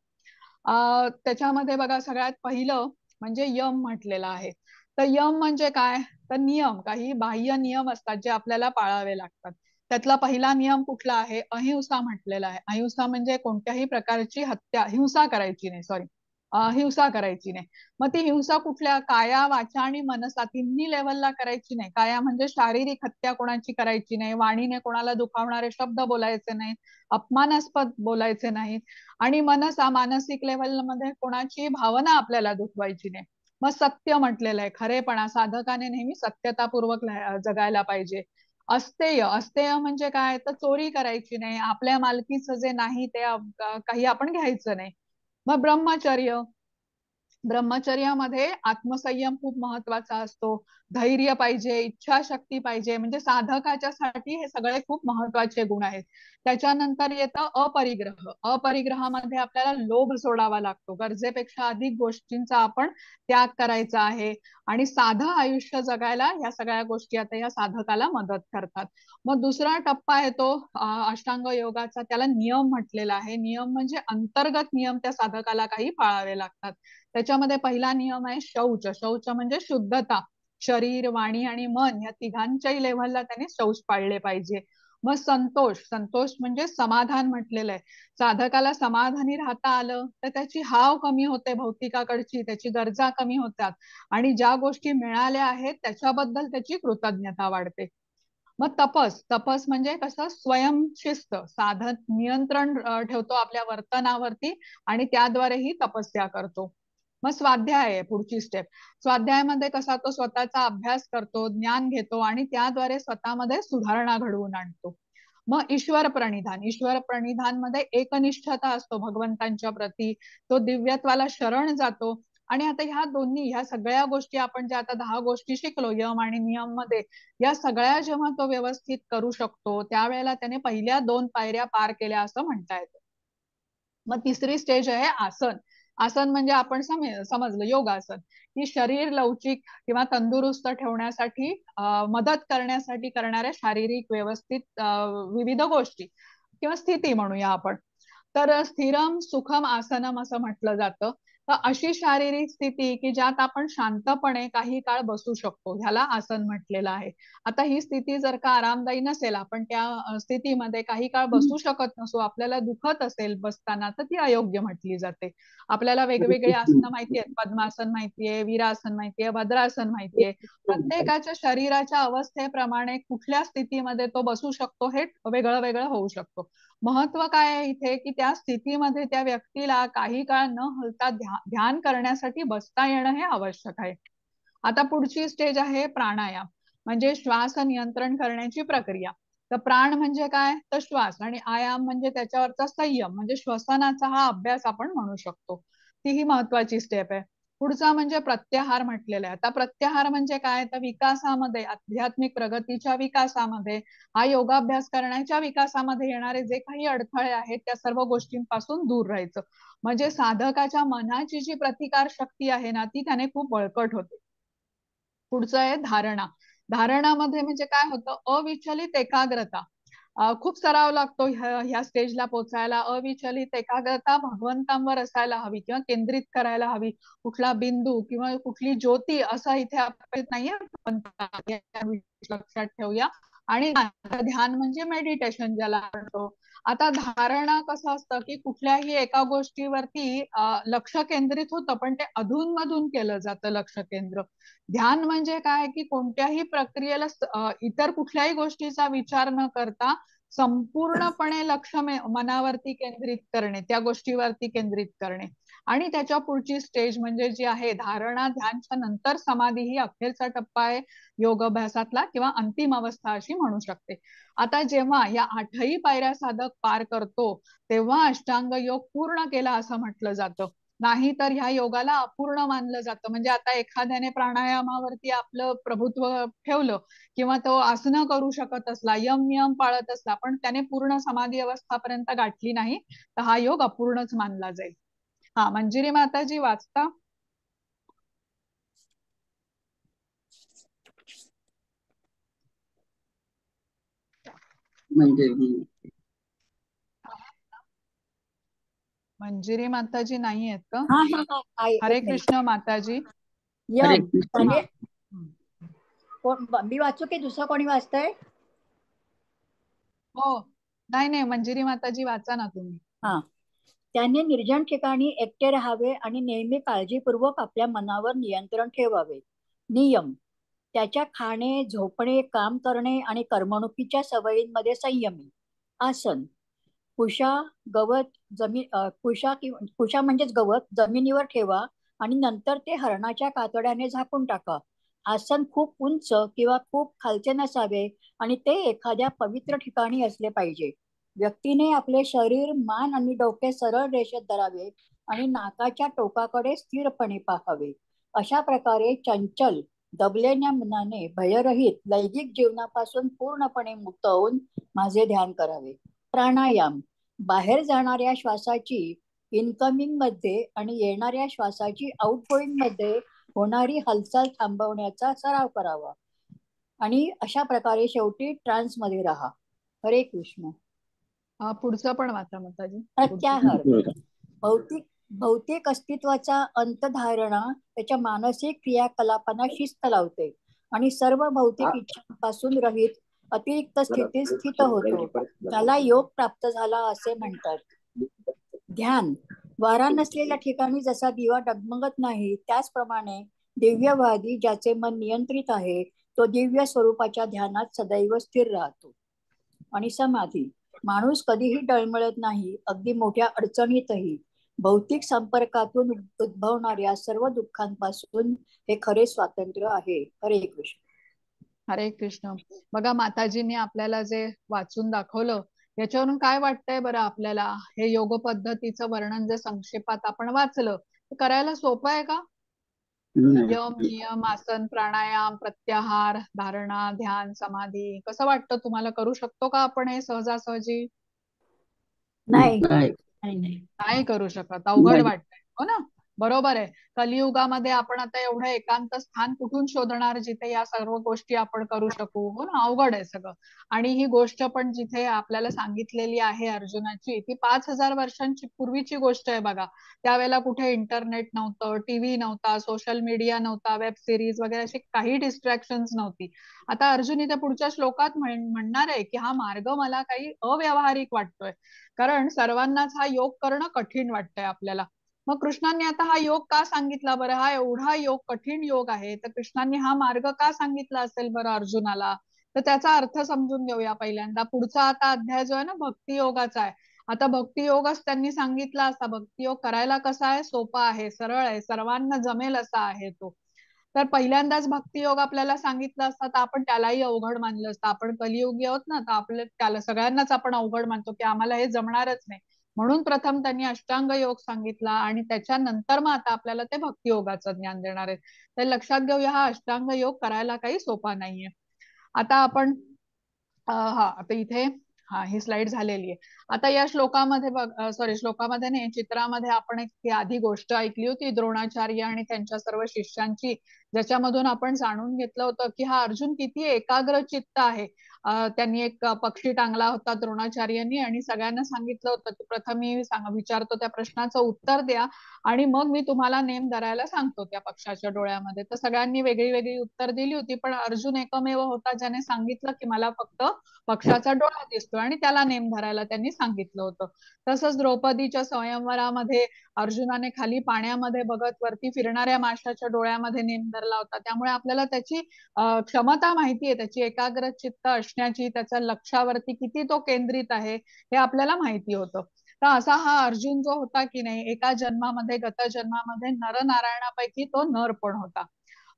त्याच्यामध्ये बघा सगळ्यात पहिलं म्हणजे यम म्हटलेलं आहे. तर यम म्हणजे काय? तर नियम, काही बाह्य नियम असतात जे आपल्याला पाळावे लागतात. त्यातला पहिला नियम कुठला आहे? अहिंसा म्हटलेला आहे. अहिंसा म्हणजे कोणत्याही प्रकारची हिंसा करायची नाही. सॉरी, हिंसा करायची नाही. मग ती हिंसा कुठल्या? काया, वाचा आणि मनसा तिन्ही लेवलला करायची नाही. काया म्हणजे शारीरिक हत्या कोणाची करायची नाही, वाणीने कोणाला दुखावणारे शब्द बोलायचे नाही, अपमानास्पद बोलायचे नाही. आणि मनसा मानसिक लेवलमध्ये कोणाची भावना आपल्याला दुखवायची नाही. मग सत्य म्हटलेलं आहे, खरेपणा. साधकाने नेहमी सत्यतापूर्वक जगायला पाहिजे. अस्तेय, अस्तेय म्हणजे काय? तर चोरी करायची नाही, आपल्या मालकीचं जे नाही ते काही आपण घ्यायचं नाही. मग ब्रह्मचर्य, ब्रह्मचर्यामध्ये आत्मसंयम खूप महत्वाचा असतो. धैर्य पाहिजे, इच्छाशक्ती पाहिजे. म्हणजे साधकाच्यासाठी हे सगळे खूप महत्वाचे गुण आहेत. त्याच्यानंतर येतं अपरिग्रह. अपरिग्रहामध्ये आपल्याला लोभ सोडावा लागतो. गरजेपेक्षा अधिक गोष्टींचा आपण त्याग करायचा आहे. आणि साधं आयुष्य जगायला या सगळ्या गोष्टी आता या साधकाला मदत करतात. मग दुसरा टप्पा आहे तो अष्टांग योगाचा, त्याला नियम म्हटलेला आहे. नियम म्हणजे अंतर्गत नियम त्या साधकाला काही पाळावे लागतात. त्याच्यामध्ये पहिला नियम आहे शौच. शौच म्हणजे शुद्धता. शरीर, वाणी आणि मन या तिघांच्याही लेव्हलला त्याने शौच पाळले पाहिजे. मग संतोष, संतोष म्हणजे समाधान म्हटलेलं आहे. साधकाला समाधानी राहता आलं तर त्याची हाव कमी होते भौतिकाकडची, त्याची गरजा कमी होतात आणि ज्या गोष्टी मिळाल्या आहेत त्याच्याबद्दल त्याची कृतज्ञता वाढते. मग तपस, तपस म्हणजे कसं? स्वयंशिस्त. साधक नियंत्रण ठेवतो आपल्या वर्तनावरती आणि त्याद्वारे ही तपस्या करतो. मग स्वाध्याय आहे पुढची स्टेप. स्वाध्यायामध्ये कसा? तो स्वतःचा अभ्यास करतो, ज्ञान घेतो आणि त्याद्वारे स्वतःमध्ये सुधारणा घडवून आणतो. मग ईश्वर प्रणिधान, ईश्वर प्रणिधान मध्ये एकनिष्ठता असतो भगवंतांच्या प्रती. तो दिव्यत्वाला शरण जातो. आणि आता ह्या सगळ्या गोष्टी आपण ज्या आता 10 गोष्टी शिकलो यम आणि नियम मध्ये, या सगळ्या जेव्हा तो व्यवस्थित करू शकतो त्यावेळेला त्याने पहिल्या 2 पायऱ्या पार केल्या असं म्हणता येतं. मग तिसरी स्टेज आहे आसन. आसन म्हणजे आपण समजलं योगासन. ही शरीर लवचिक किंवा तंदुरुस्त ठेवण्यासाठी मदत करण्यासाठी करणाऱ्या शारीरिक व्यवस्थित विविध गोष्टी किंवा स्थिती म्हणूया आपण. तर स्थिरम सुखम आसनम असं म्हटलं जातं. तर अशी शारीरिक स्थिती की ज्यात आपण शांतपणे काही काळ बसू शकतो, ह्याला आसन म्हटलेलं आहे. आता ही स्थिती जर का आरामदायी नसेल, आपण त्या स्थितीमध्ये काही काळ बसू शकत नसू, आपल्याला दुखत असेल बसताना, तर ती अयोग्य म्हटली जाते. आपल्याला वेगवेगळे आसनं माहिती आहेत, पद्मासन माहितीये, वीरासन माहितीये, भद्रासन माहितीये. प्रत्येकाच्या शरीराच्या अवस्थेप्रमाणे कुठल्या स्थितीमध्ये तो बसू शकतो हे वेगळं वेगळं होऊ शकतो. महत्व काय आहे इथे की त्या स्थितीमध्ये त्या व्यक्तीला काही काळ न हलता ध्यान करण्यासाठी बसता येणं हे आवश्यक आहे. आता पुढची स्टेज आहे प्राणायाम, म्हणजे श्वास नियंत्रण करण्याची प्रक्रिया. तर प्राण म्हणजे काय, तर श्वास, आणि आयाम म्हणजे त्याच्यावरचा संयम, म्हणजे श्वसनाचा हा अभ्यास आपण म्हणू शकतो. ती ही महत्वाची स्टेप आहे. पुढचा म्हणजे प्रत्याहार म्हटलेला आहे. आता प्रत्याहार म्हणजे काय, तर विकासामध्ये, आध्यात्मिक प्रगतीच्या विकासामध्ये, हा योगाभ्यास करण्याच्या विकासामध्ये येणारे जे काही अडथळे आहेत त्या सर्व गोष्टींपासून दूर राहायचं. म्हणजे साधकाच्या मनाची जी प्रतिकार शक्ती आहे ना, ती त्याने खूप बळकट होते. पुढचं आहे धारणा. धारणामध्ये म्हणजे काय होतं, अविचलित एकाग्रता. खूप सराव लागतो ह्या स्टेजला पोचायला. अविचलित एकाग्रता भगवंतांवर असायला हवी किंवा केंद्रित करायला हवी. कुठला बिंदू किंवा कुठली ज्योती असं इथे अपेक्षित नाहीये, लक्षात ठेवूया. आणि ध्यान म्हणजे मेडिटेशन ज्याला म्हणतो. आता धारणा कसं असतं की कुठल्याही एका गोष्टीवरती लक्ष केंद्रित होतं, पण ते अधूनमधून केलं जातं लक्ष केंद्र. ध्यान म्हणजे काय की कोणत्याही प्रक्रियेला इतर कुठल्याही गोष्टीचा विचार न करता संपूर्णपणे लक्ष मनावरती केंद्रित करणे, त्या गोष्टीवरती केंद्रित करणे. आणि त्याच्या पुढची स्टेज म्हणजे जी आहे धारणा ध्यानच्या नंतर समाधी, ही अखेरचा टप्पा आहे योगाभ्यासातला, किंवा अंतिम अवस्था अशी म्हणू शकते. आता जेव्हा या 8ही पायऱ्या साधक पार करतो, तेव्हा अष्टांग योग पूर्ण केला असं म्हटलं जातं. नाही तर ह्या योगाला अपूर्ण मानलं जातं. म्हणजे आता एखाद्याने प्राणायामावरती आपलं प्रभुत्व ठेवलं किंवा तो आसनं करू शकत असला, यम पाळत असला, पण त्याने पूर्ण समाधी अवस्थापर्यंत गाठली नाही, तर हा योग अपूर्णच मानला जाईल. हा, मंजिरी माताजी वाचता. मंजिरी माताजी नाही आहेत का? हा हा हा आहे, हरे एक मिनिट. कृष्ण माताजी. यम म्हणजे हम्म. कोण, मी वाचू की दुसरं कोणी वाचतंय? हो, नाही नाही, मंजिरी माताजी वाचा ना तुम्ही. हा. त्याने निर्जन ठिकाणी एकटे राहावे आणि नेहमी काळजीपूर्वक आपल्या मनावर नियंत्रण ठेवावे. नियम: त्याच्या खाणे, झोपणे, काम करणे आणि करमणुकीच्या सवयींमध्ये संयमी. आसन: कुशा कुशा म्हणजेच गवत जमिनीवर ठेवा आणि नंतर ते हरणाच्या कातड्याने झाकून टाका. आसन खूप उंच किंवा खूप खालचे नसावे आणि ते एखाद्या पवित्र ठिकाणी असले पाहिजे. व्यक्तीने आपले शरीर, मान आणि डोके सरळ रेषेत धरावे आणि नाकाच्या टोकाकडे स्थिरपणे पाहावे. अशा प्रकारे चंचल, दबलेल्या मनाने भयरहित लैंगिक जीवनापासून पूर्णपणे मुक्त होऊन माझे ध्यान करावे. प्राणायाम: बाहेर जाणाऱ्या श्वासाची इनकमिंग मध्ये आणि येणाऱ्या श्वासाची आउटगोईंग मध्ये होणारी हालचाल थांबवण्याचा सराव करावा आणि अशा प्रकारे शेवटी ट्रान्स मध्ये राहा. हरे कृष्ण. पुढचं पण वाचा माताजी. प्रत्याहार: भौतिक भौतिक अस्तित्वाचा अंत धारणा त्याच्या मानसिक क्रियाकलापांना शिस्त लावते आणि सर्व भौतिक इच्छांपासून रहित अतिरिक्त स्थितीत स्थित होतो. त्याला योग प्राप्त झाला असे म्हणतात. ध्यान: वारा नसलेल्या ठिकाणी जसा दिवा डगमगत नाही, त्याचप्रमाणे दिव्यवादी ज्याचे मन नियंत्रित आहे, तो दिव्य स्वरूपाच्या ध्यानात सदैव स्थिर राहतो. आणि समाधी: माणूस कधीही डळमळत नाही, अगदी मोठ्या अडचणीतही. भौतिक संपर्कातून उद्भवणाऱ्या सर्व दुःखांपासून हे खरे स्वातंत्र्य आहे. हरे कृष्ण. हरे कृष्ण. बघा, माताजींनी आपल्याला जे वाचून दाखवलं, याच्यावरून काय वाटतंय बरं आपल्याला? हे योग पद्धतीचं वर्णन जे संक्षेपात आपण वाचलं, ते करायला सोपं आहे का? यम, नियम, आसन, प्राणायाम, प्रत्याहार, धारणा, ध्यान, समाधी, कसं वाटतं तुम्हाला? करू शकतो का आपण हे सहजासहजी? नाही. नाही करू शकत, अवघड वाटतंय, हो ना? बरोबर आहे. कलियुगामध्ये आपण आता एवढं एकांत स्थान कुठून शोधणार जिथे या सर्व गोष्टी आपण करू शकू? हो ना, अवघड आहे सगळं. आणि ही गोष्ट पण जिथे आपल्याला सांगितलेली आहे अर्जुनाची, ती 5,000 वर्षांची पूर्वीची गोष्ट आहे बघा. त्यावेळेला कुठे इंटरनेट नव्हतं, टीव्ही नव्हता, सोशल मीडिया नव्हता, वेब सिरीज वगैरे अशी काही डिस्ट्रॅक्शन्स नव्हती. आता अर्जुन इथे पुढच्या श्लोकात म्हणणार आहे की हा मार्ग मला काही अव्यावहारिक वाटतोय, कारण सर्वांनाच हा योग करणं कठीण वाटतंय आपल्याला. मग कृष्णांनी आता हा योग का सांगितला बरं? हा एवढा योग कठीण योग आहे, तर कृष्णांनी हा मार्ग का सांगितला असेल बरं अर्जुनाला? तर त्याचा अर्थ समजून घेऊया पहिल्यांदा. पुढचा आता अध्याय जो आहे ना भक्ती योगाचा आहे. आता भक्ती योगच त्यांनी सांगितला असा. भक्ती योग करायला कसा आहे? सोपा आहे, सरळ आहे, सर्वांना जमेल असा आहे तो. तर पहिल्यांदाच भक्ती योग आपल्याला सांगितलं असता तर आपण त्यालाही अवघड मानलं असतं. आपण कलियुगी आहोत ना, तर आपल्या त्याला सगळ्यांनाच आपण अवघड मानतो की आम्हाला हे जमणारच नाही. म्हणून प्रथम त्यांनी अष्टांग योग सांगितला आणि त्याच्यानंतर मग आता आपल्याला ते भक्ती योगाचं ज्ञान देणार आहे. तर लक्षात घेऊया, हा अष्टांग योग करायला काही सोपा नाहीये. आता आपण हा आता इथे हा ही स्लाइड झालेली आहे. आता या श्लोकामध्ये श्लोकामध्ये नाही, चित्रामध्ये आपण एक ती आधी गोष्ट ऐकली होती द्रोणाचार्य आणि त्यांच्या सर्व शिष्यांची, ज्याच्यामधून आपण जाणून घेतलं होतं की हा अर्जुन किती एकाग्र चित्त आहे. त्यांनी एक पक्षी टांगला होता द्रोणाचार्यांनी आणि सगळ्यांना सांगितलं होतं की प्रथम मी विचारतो त्या प्रश्नाचं उत्तर द्या आणि मग मी तुम्हाला नेम धरायला सांगतो त्या पक्षाच्या डोळ्यामध्ये. तर सगळ्यांनी वेगळी वेगळी उत्तर दिली होती, पण अर्जुन एकमेव होता ज्याने सांगितलं की मला फक्त पक्षाचा डोळा दिसतो आणि त्याला नेम धरायला त्यांनी सांगितलं होतं. तसंच द्रौपदीच्या स्वयंवरामध्ये अर्जुनाने खाली पाण्यामध्ये बघत वरती फिरणाऱ्या माशाच्या डोळ्यामध्ये नेम धरला होता. त्यामुळे आपल्याला त्याची क्षमता माहिती आहे, त्याची एकाग्र चित्त असण्याची, त्याच्या लक्षावरती किती तो केंद्रित आहे हे आपल्याला माहिती होतं. तर असा हा अर्जुन जो होता की नाही, एका जन्मामध्ये गत जन्मामध्ये नरनारायणापैकी तो नर पण होता.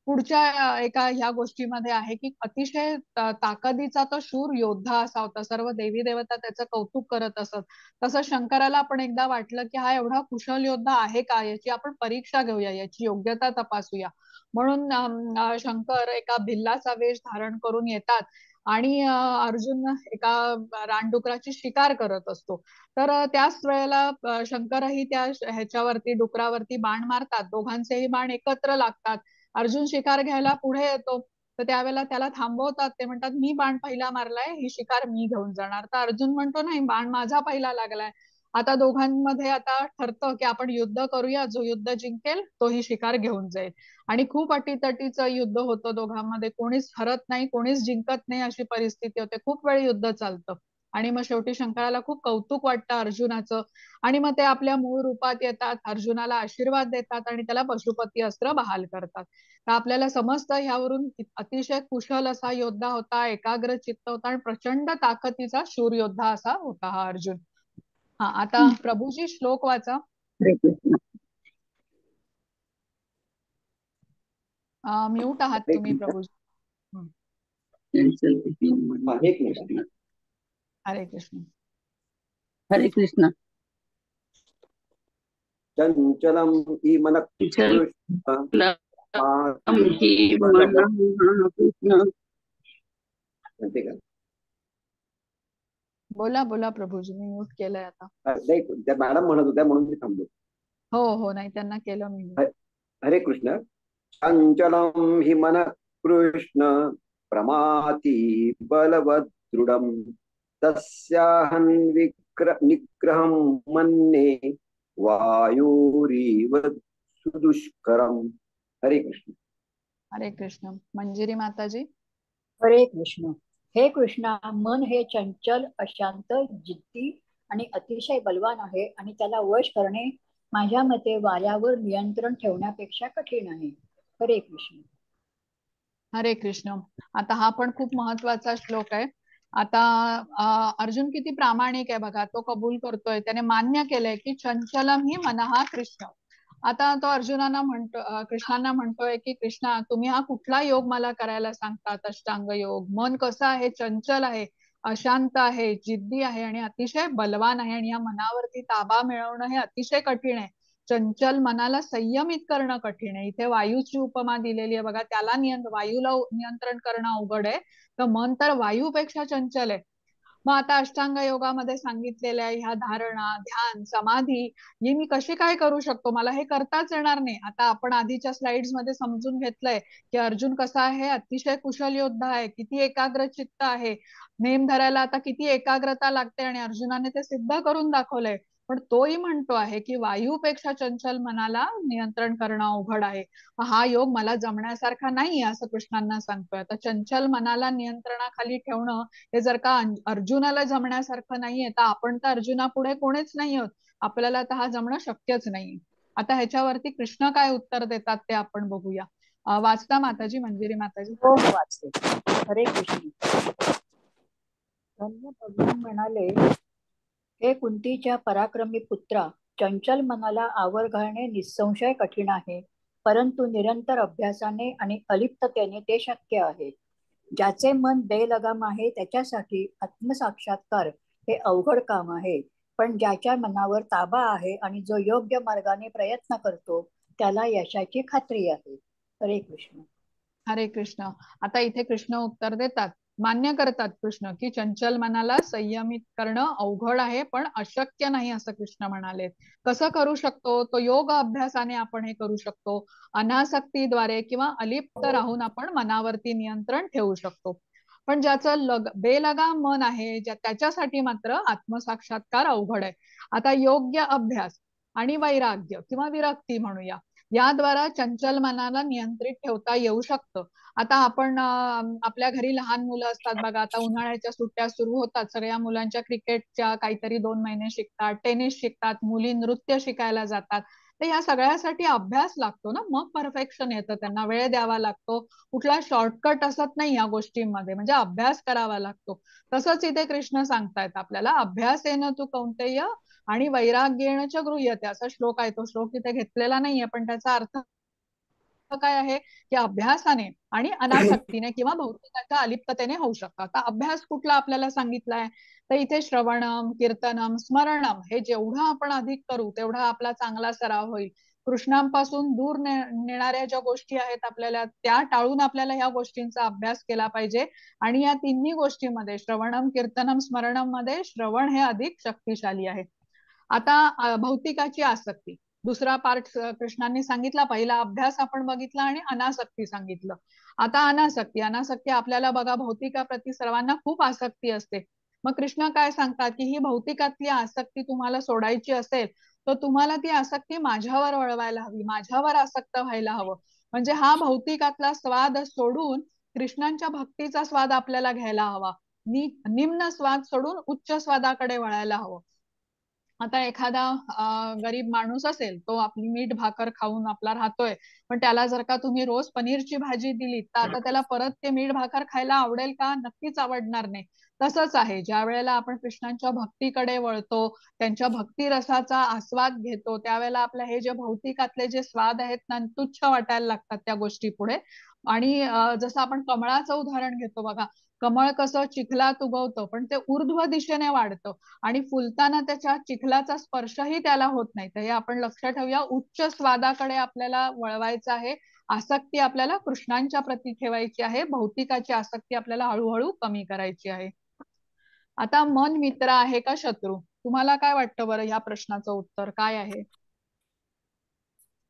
पुढच्या एका ह्या गोष्टीमध्ये आहे की अतिशय ताकदीचा तो शूर योद्धा असा होता. सर्व देवी देवता त्याचं कौतुक करत असत. तसं शंकराला पण एकदा वाटलं की हा एवढा कुशल योद्धा आहे का, याची आपण परीक्षा घेऊया, याची योग्यता तपासूया. म्हणून शंकर एका भिल्लाचा वेश धारण करून येतात आणि अर्जुन एका रानडुकराची शिकार करत असतो. तर त्याच वेळेला शंकरही त्या ह्याच्यावरती डुकरावरती बाण मारतात. दोघांचेही बाण एकत्र लागतात. अर्जुन शिकार घ्यायला पुढे येतो, तर त्यावेळेला त्याला थांबवतात. ते म्हणतात मी बाण पहिला मारलाय, ही शिकार मी घेऊन जाणार. तर अर्जुन म्हणतो नाही, बाण माझा पहिला लागलाय. आता दोघांमध्ये आता ठरतं की आपण युद्ध करूया, जो युद्ध जिंकेल तो ही शिकार घेऊन जाईल. आणि खूप अटीतटीचं युद्ध होतं दोघांमध्ये, कोणीच हरत नाही, कोणीच जिंकत नाही अशी परिस्थिती होते. खूप वेळ युद्ध चालतं आणि मग शेवटी शंकराला खूप कौतुक वाटतं अर्जुनाचं आणि मग ते आपल्या मूळ रूपात येतात, अर्जुनाला आशीर्वाद देतात आणि त्याला पशुपती अस्त्र बहाल करतात. तर आपल्याला समजतं ह्यावरून अतिशय कुशल असा योद्धा होता, एकाग्र चित्त होता आणि प्रचंड ताकदीचा शूर योद्धा असा होता हा अर्जुन. हा आता प्रभूजी श्लोक वाचा. हरे कृष्ण. म्यूट आहात तुम्ही प्रभूजी. हरे कृष्ण. हरे कृष्ण. हरे कृष्ण. चंचलम हि मन कृष्ण बोला बोला प्रभूजी, मी म्यूट केलंय आता. नाही, त्या मॅडम म्हणत होत्या म्हणून मी थांबलो. हो हो, नाही त्यांना केलं मी. हरे कृष्ण. चंचलम हि मन कृष्ण प्रमाति बलवत् दृढम तस्याहं निग्रहं मन्ये वायुरीव सुदुष्करम. हरे कृष्ण. हरे कृष्ण. मंजिरी माताजी. हरे कृष्ण. हे कृष्णा, मन हे चंचल, अशांत, जिद्दी आणि अतिशय बलवान आहे आणि त्याला वश करणे माझ्या मते वाऱ्यावर नियंत्रण ठेवण्यापेक्षा कठीण आहे. हरे कृष्ण. हरे कृष्ण. आता हा पण खूप महत्वाचा श्लोक आहे. आता अर्जुन किती प्रामाणिक आहे बघा, तो कबूल करतोय, त्याने मान्य केलंय की चंचलम ही मनहा कृष्ण. आता तो अर्जुनांना म्हणतो, कृष्णांना म्हणतोय की कृष्णा, तुम्ही हा कुठला योग मला करायला सांगतात? अष्टांग योग. मन कसं आहे? चंचल आहे, अशांत आहे, जिद्दी आहे आणि अतिशय बलवान आहे आणि या मनावरती ताबा मिळवणं हे अतिशय कठीण आहे. चंचल मनाला संयमित करणं कठीण आहे. इथे वायूची उपमा दिलेली आहे बघा, त्याला वायूला नियंत्रण करणं अवघड आहे, तर मन तर वायूपेक्षा चंचल आहे. मग आता अष्टांग योगामध्ये सांगितलेल्या ह्या धारणा, ध्यान, समाधी ही मी कशी काय करू शकतो? मला हे करताच येणार नाही. आता आपण आधीच्या स्लाइड्स मध्ये समजून घेतलंय की अर्जुन कसा आहे, अतिशय कुशल योद्धा आहे, किती एकाग्र चित्त आहे, नेम धरायला आता किती एकाग्रता लागते, आणि अर्जुनाने ते सिद्ध करून दाखवलंय. पण तोही म्हणतो आहे की वायूपेक्षा चंचल मनाला नियंत्रण करणं अवघड आहे. हा योग मला जमण्यासारखा नाही असं कृष्णांना सांगतोय. आता चंचल मनाला नियंत्रणाखाली ठेवणं हे जर का अर्जुनाला जमण्यासारखं नाहीये, तर आपण तर अर्जुनापुढे कोणीच नाही आहोत. आपल्याला तर हा जमणं शक्यच नाही. आता ह्याच्यावरती कृष्ण काय उत्तर देतात ते आपण बघूया. वाचता माताजी, मंजिरी माताजी? हो हो, वाचते. हरे कृष्ण. धन्य भगवान म्हणाले, हे कुंतीच्या पराक्रमी पुत्रा, चंचल मनाला आवर घालणे निसंशय कठीण आहे, परंतु निरंतर अभ्यासाने आणि अलिप्ततेने ते शक्य आहे. ज्याचे मन बेलगाम आहे त्याच्यासाठी आत्मसाक्षात्कार हे अवघड काम आहे, पण ज्याच्या मनावर ताबा आहे आणि जो योग्य मार्गाने प्रयत्न करतो त्याला यशाची खात्री आहे. हरे कृष्ण. हरे कृष्ण. आता इथे कृष्ण उत्तर देतात, मान्य करतात कृष्ण की चंचल मनाला संयमित करणं अवघड आहे, पण अशक्य नाही असं कृष्ण म्हणाले. कसं करू शकतो? तो योग अभ्यासाने आपण हे करू शकतो. अनासक्तीद्वारे किंवा अलिप्त राहून आपण मनावरती नियंत्रण ठेवू शकतो. पण ज्याचं बेलगाम मन आहे, त्याच्यासाठी मात्र आत्मसाक्षात्कार अवघड आहे. आता योग्य अभ्यास आणि वैराग्य किंवा विरक्ती म्हणूया, याद्वारा चंचल मनाला नियंत्रित ठेवता येऊ शकतं. आता आपण आपल्या घरी लहान मुलं असतात बघा, आता उन्हाळ्याच्या सुट्ट्या सुरू होतात, सगळ्या मुलांच्या क्रिकेटच्या काहीतरी 2 महिने शिकतात, टेनिस शिकतात, मुली नृत्य शिकायला जातात. तर या सगळ्यासाठी अभ्यास लागतो ना, मग परफेक्शन येतं, त्यांना वेळ द्यावा लागतो. कुठला शॉर्टकट असत नाही या गोष्टींमध्ये, म्हणजे अभ्यास करावा लागतो. तसंच इथे कृष्ण सांगतायत आपल्याला, अभ्यास येणं तू कौंतेय आणि वैराग्येण च गृह्यते, असा श्लोक आहे. तो श्लोक इथे घेतलेला नाहीये, पण त्याचा अर्थ काय आहे की अभ्यासाने आणि अनासक्तीने किंवा भौतिकाच्या अलिप्ततेने होऊ शकतं. आता अभ्यास कुठला आपल्याला सांगितलाय, तर इथे श्रवणम, कीर्तनम, स्मरणम हे जेवढं आपण अधिक करू तेवढा आपला चांगला सराव होईल. कृष्णांपासून दूर नेणाऱ्या ज्या गोष्टी आहेत आपल्याला त्या टाळून आपल्याला ह्या गोष्टींचा अभ्यास केला पाहिजे. आणि या तिन्ही गोष्टींमध्ये श्रवणम, कीर्तनम, स्मरणम मध्ये श्रवण हे अधिक शक्तिशाली आहे. आता भौतिकाची आसक्ती, दुसरा पार्ट कृष्णांनी सांगितला. पहिला अभ्यास आपण बघितला आणि अनासक्ती सांगितलं. आता अनासक्ती आपल्याला बघा, भौतिकाप्रती सर्वांना खूप आसक्ती असते. मग कृष्ण काय सांगतात की ही भौतिकातली आसक्ती तुम्हाला सोडायची असेल तर तुम्हाला ती आसक्ती माझ्यावर वळवायला हवी, माझ्यावर आसक्त व्हायला हवं. म्हणजे हा भौतिकातला स्वाद सोडून कृष्णांच्या भक्तीचा स्वाद आपल्याला घ्यायला हवा. निम्न स्वाद सोडून उच्च स्वादाकडे वळायला हवं. आता एखादा गरीब माणूस असेल, तो आपली मीठ भाकर खाऊन आपला राहतोय, पण त्याला जर का तुम्ही रोज पनीरची भाजी दिली तर आता त्याला परत ते मीठ भाकर खायला आवडेल का? नक्कीच आवडणार नाही. तसंच आहे, ज्या वेळेला आपण कृष्णांच्या भक्तीकडे वळतो, त्यांच्या भक्ती रसाचा आस्वाद घेतो, त्यावेळेला आपल्या हे जे भौतिकातले जे स्वाद आहेत ना, तुच्छ वाटायला लागतात त्या गोष्टी पुढे. आणि जसं आपण कमळाचं उदाहरण घेतो बघा, कमळ कसं चिखलात उगवतं, पण ते ऊर्ध्व दिशेने वाढतं आणि फुलताना त्याच्या चिखलाचा स्पर्शही त्याला होत नाही. तर हे आपण लक्षात ठेवूया, उच्च स्वादाकडे आपल्याला वळवायचं आहे. आसक्ती आपल्याला कृष्णांच्या प्रती ठेवायची आहे, भौतिकाची आसक्ती आपल्याला हळूहळू कमी करायची आहे. आता मन मित्र आहे का शत्रू? तुम्हाला काय वाटतं बरं, ह्या प्रश्नाचं उत्तर काय आहे?